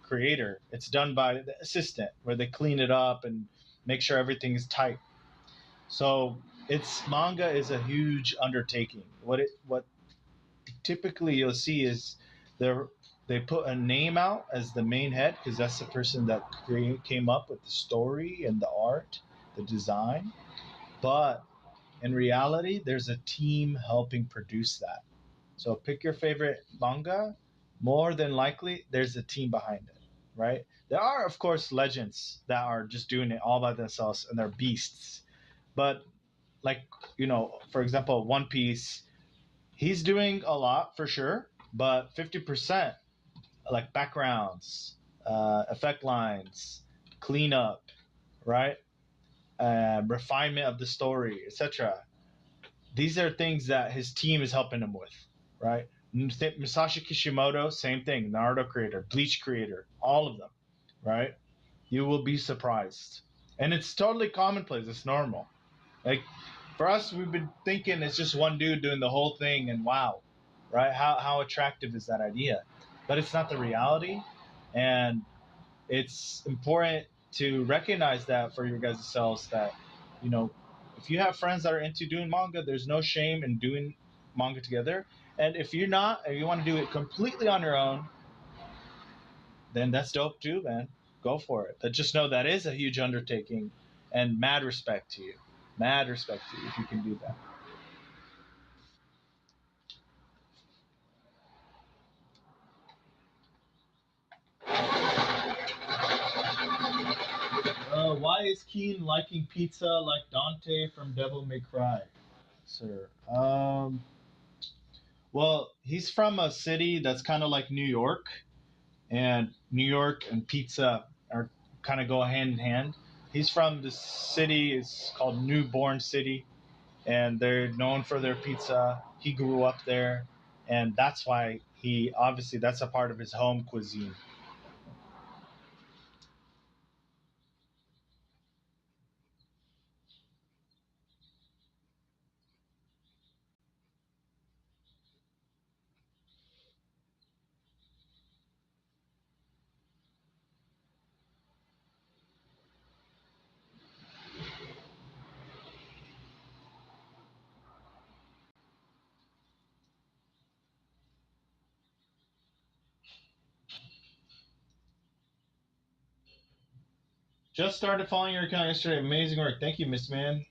Speaker 1: creator, it's done by the assistant, where they clean it up and make sure everything is tight. So it's manga is a huge undertaking. What typically you'll see is they put a name out as the main head because that's the person that came up with the story and the art, the design. But in reality, there's a team helping produce that. So pick your favorite manga. More than likely, there's a team behind it, right? There are, of course, legends that are just doing it all by themselves and they're beasts. But like, for example, One Piece, he's doing a lot for sure, but 50% like backgrounds, effect lines, cleanup, right? Refinement of the story, etc. These are things that his team is helping him with, right? Masashi Kishimoto, same thing. Naruto creator, Bleach creator, all of them, right? You will be surprised, and it's totally commonplace. It's normal. Like for us, we've been thinking it's just one dude doing the whole thing, and wow, right? How attractive is that idea? But it's not the reality, and it's important to recognize that for your guys' selves that you know if you have friends that are into doing manga, there's no shame in doing manga together. And if you're not, and you want to do it completely on your own, then that's dope too, man. Go for it. But just know that is a huge undertaking, and mad respect to you. Mad respect to you if you can do that. Why is Keen liking pizza like Dante from Devil May Cry, sir? Well, he's from a city that's kind of like New York, and New York and pizza are kind of go hand in hand. He's from the city, it's called Newborn City, and they're known for their pizza. He grew up there, and that's why he obviously that's a part of his home cuisine. Just started following your account yesterday. Amazing work. Thank you, Miss Man.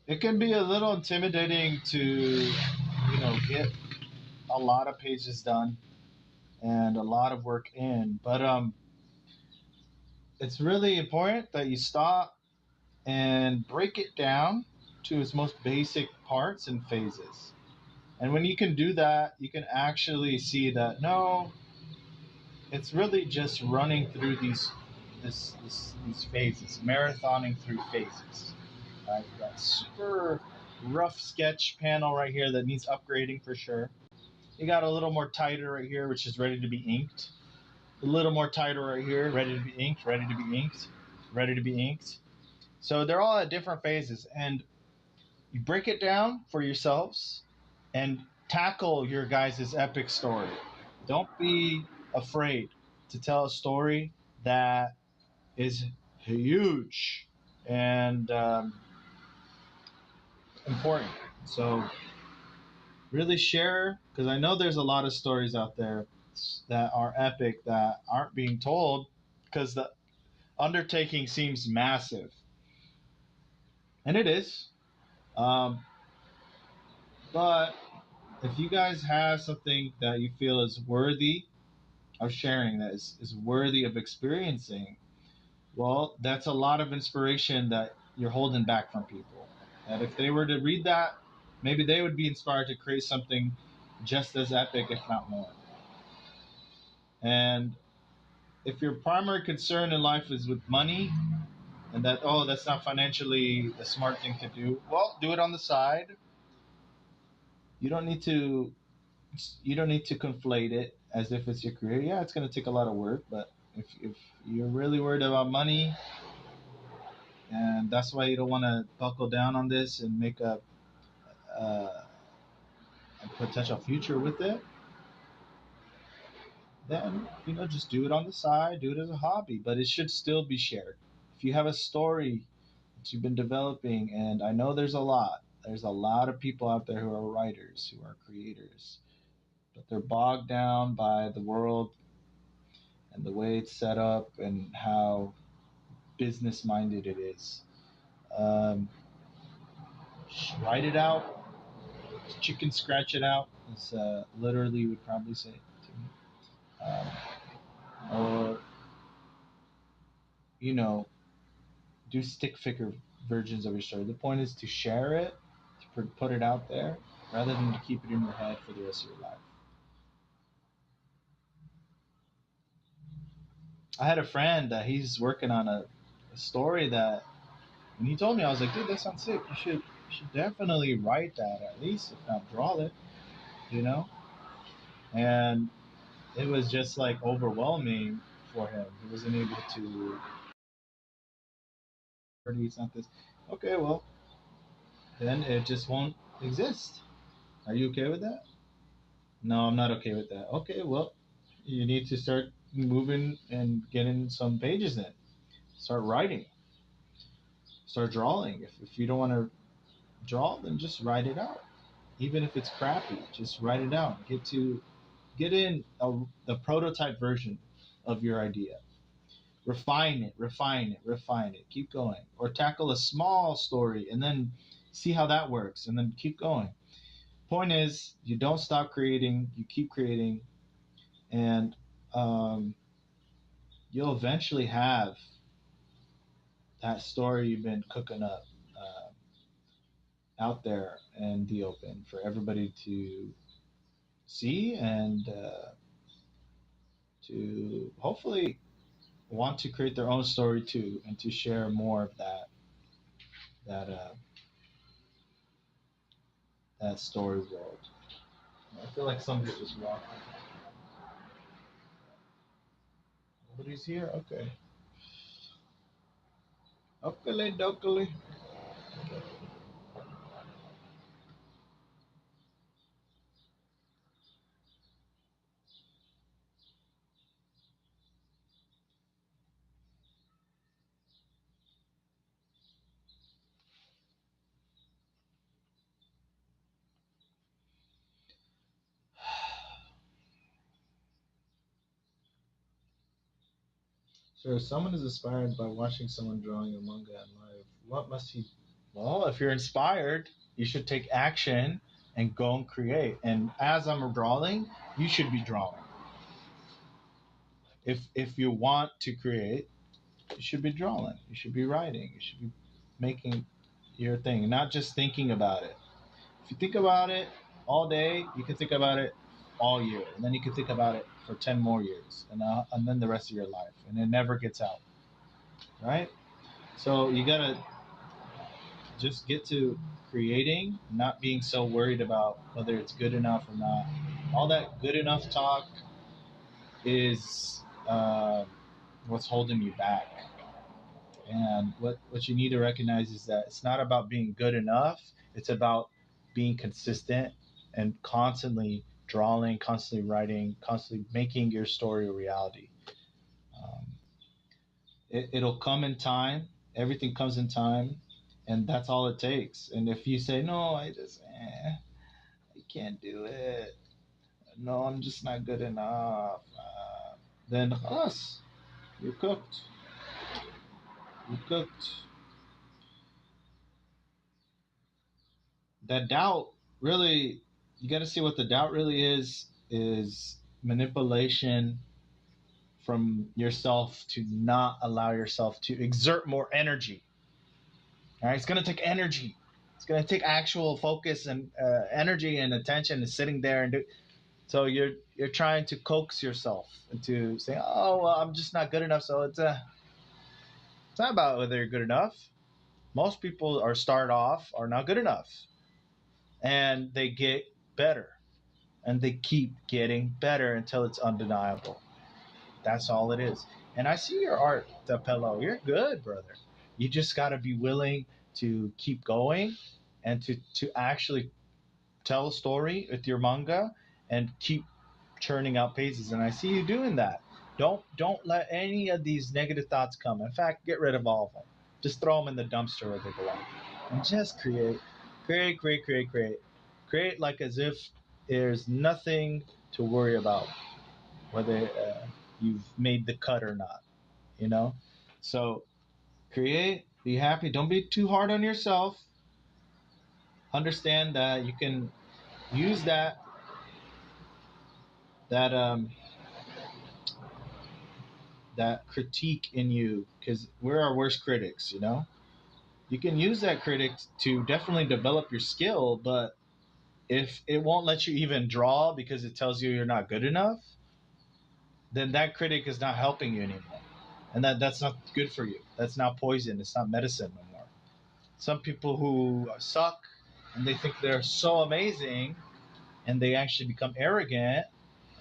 Speaker 1: It can be a little intimidating to, get a lot of pages done and a lot of work in, but it's really important that you stop and break it down to its most basic parts and phases. And when you can do that, you can actually see that no, it's really just running through these phases, marathoning through phases. Right? You got super rough sketch panel right here that needs upgrading for sure. You got a little more tighter right here, which is ready to be inked. A little more tighter right here, ready to be inked, ready to be inked, ready to be inked. So they're all at different phases, and you break it down for yourselves and tackle your guys' epic story. Don't be afraid to tell a story that is huge and important. So really share, because I know there's a lot of stories out there that are epic that aren't being told because the undertaking seems massive, and it is. Um, but if you guys have something that you feel is worthy of sharing, that is worthy of experiencing, well, that's a lot of inspiration that you're holding back from people. And if they were to read that, maybe they would be inspired to create something just as epic, if not more. And if your primary concern in life is with money and that, oh, that's not financially a smart thing to do, well, do it on the side. You don't need to you don't need to conflate it as if it's your career. Yeah, it's going to take a lot of work, but if you're really worried about money and that's why you don't want to buckle down on this and make uh, a potential future with it, then just do it on the side, do it as a hobby, but it should still be shared. If you have a story that you've been developing, and I know there's a lot of people out there who are writers, who are creators, but they're bogged down by the world and the way it's set up and how business minded it is. Um, Write it out, chicken scratch it out, as literally would probably say to me. Or, you know, do stick figure versions of your story. The point is to share it, to put it out there, rather than to keep it in your head for the rest of your life. I had a friend that he's working on a story that, when he told me, I was like, dude, that sounds sick. You should definitely write that at least, if not draw it, you know? And it was just like overwhelming for him. He wasn't able to. It's not this. Okay, well, then it just won't exist. Are you okay with that? No, I'm not okay with that. Okay, well, you need to start moving and getting some pages in. Start writing. Start drawing. If you don't want to draw, then just write it out. Even if it's crappy, just write it out. Get in the prototype version of your idea. Refine it, refine it, refine it. Keep going. Or tackle a small story and then see how that works and then keep going. Point is, you don't stop creating, you keep creating, and um, you'll eventually have that story you've been cooking up out there in the open for everybody to see and to hopefully want to create their own story too and to share more of that that story world. I feel like somebody just walked. Nobody's here. Okay. Okay, dokily. So if someone is inspired by watching someone drawing a manga in live, what must he? Well, if you're inspired, you should take action and go and create. And as I'm drawing, you should be drawing. If you want to create, you should be drawing. You should be writing. You should be making your thing, not just thinking about it. If you think about it all day, you can think about it all year, and then you can think about it for 10 more years, and then the rest of your life, and it never gets out, right? So you gotta just get to creating, not being so worried about whether it's good enough or not. All that good enough talk is what's holding you back. And what you need to recognize is that it's not about being good enough. It's about being consistent and constantly drawing, constantly writing, constantly making your story a reality. Um, it'll come in time. Everything comes in time, and that's all it takes. And if you say no, I can't do it. No, I'm just not good enough. Then us, you're cooked. You're cooked. That doubt really, you got to see what the doubt really is manipulation from yourself to not allow yourself to exert more energy. All right, it's going to take energy. It's going to take actual focus and energy and attention and sitting there and do. So you're trying to coax yourself into saying, "Oh, well, I'm just not good enough." So it's not about whether you're good enough. Most people are not good enough, and they get better, and they keep getting better until it's undeniable. That's all it is. And I see your art, Tapello. You're good, brother. You just got to be willing to keep going and to actually tell a story with your manga and keep churning out pages. And I see you doing that. Don't let any of these negative thoughts come. In fact, get rid of all of them. Just throw them in the dumpster where they belong. And just create like as if there's nothing to worry about, whether you've made the cut or not. You know, so create, be happy. Don't be too hard on yourself. Understand that you can use that that critique in you, because we're our worst critics. You know, you can use that critic to definitely develop your skill, but if it won't let you even draw because it tells you you're not good enough, then that critic is not helping you anymore, and that's not good for you. That's not poison. It's not medicine no more. Some people who suck and they think they're so amazing, and they actually become arrogant,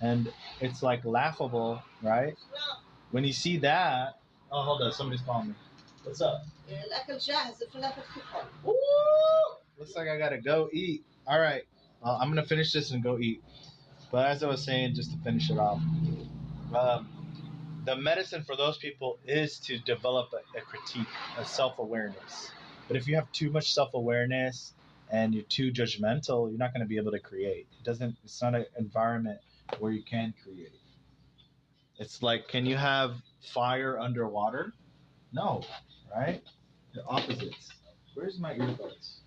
Speaker 1: and it's like laughable, right? When you see that, oh, hold on, somebody's calling me. What's up? Woo! Looks like I gotta go eat. All right, I'm gonna finish this and go eat. But as I was saying, just to finish it off, um, the medicine for those people is to develop a critique, a self-awareness. But if you have too much self-awareness and you're too judgmental, you're not going to be able to create. It's not an environment where you can create. It's like, can you have fire underwater? No, right? The opposites. Where's my earbuds?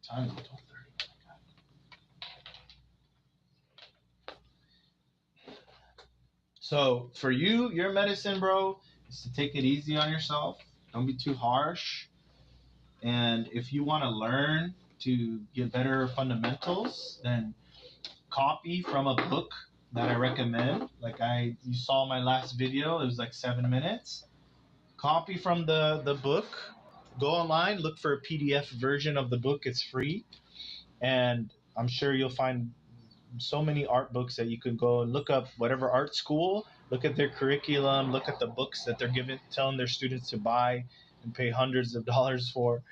Speaker 1: Time is 12:30. So for you, your medicine, bro, is to take it easy on yourself. Don't be too harsh. And if you want to learn to get better fundamentals, then copy from a book that I recommend. You saw my last video, it was like 7 minutes. Copy from the book. Go online, look for a PDF version of the book. It's free. And I'm sure you'll find so many art books that you can go and look up whatever art school, look at their curriculum, look at the books that they're telling their students to buy and pay hundreds of dollars for.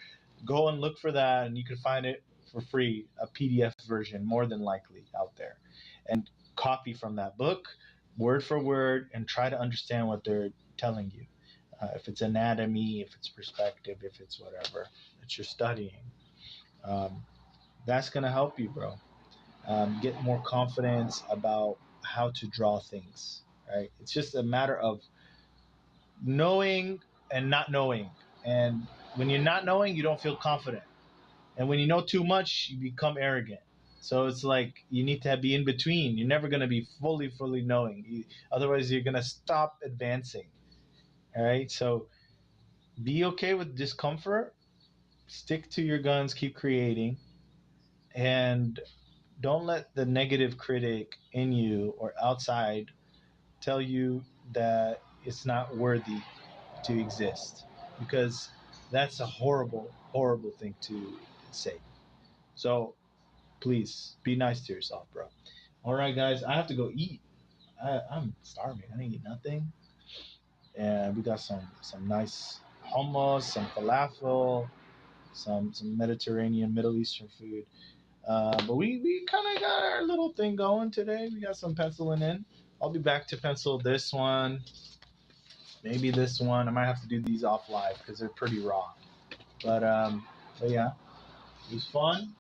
Speaker 1: Go and look for that, and you can find it for free, a PDF version, more than likely out there. And copy from that book, word for word, and try to understand what they're telling you. If it's anatomy, if it's perspective, if it's whatever that you're studying, um, that's going to help you, bro. Get more confidence about how to draw things, right? It's just a matter of knowing and not knowing. And when you're not knowing, you don't feel confident. And when you know too much, you become arrogant. So it's like you need to be in between. You're never going to be fully knowing. Otherwise, you're going to stop advancing. All right. So be okay with discomfort. Stick to your guns. Keep creating, and don't let the negative critic in you or outside tell you that it's not worthy to exist, because that's a horrible thing to say. So please be nice to yourself, bro. All right, guys, I have to go eat. I'm starving. I didn't eat nothing, and we got some nice hummus, some falafel, some Mediterranean, Middle Eastern food. But we kind of got our little thing going today. We got some penciling in. I'll be back to pencil this one, maybe this one. I might have to do these off live because they're pretty raw. But yeah, it was fun.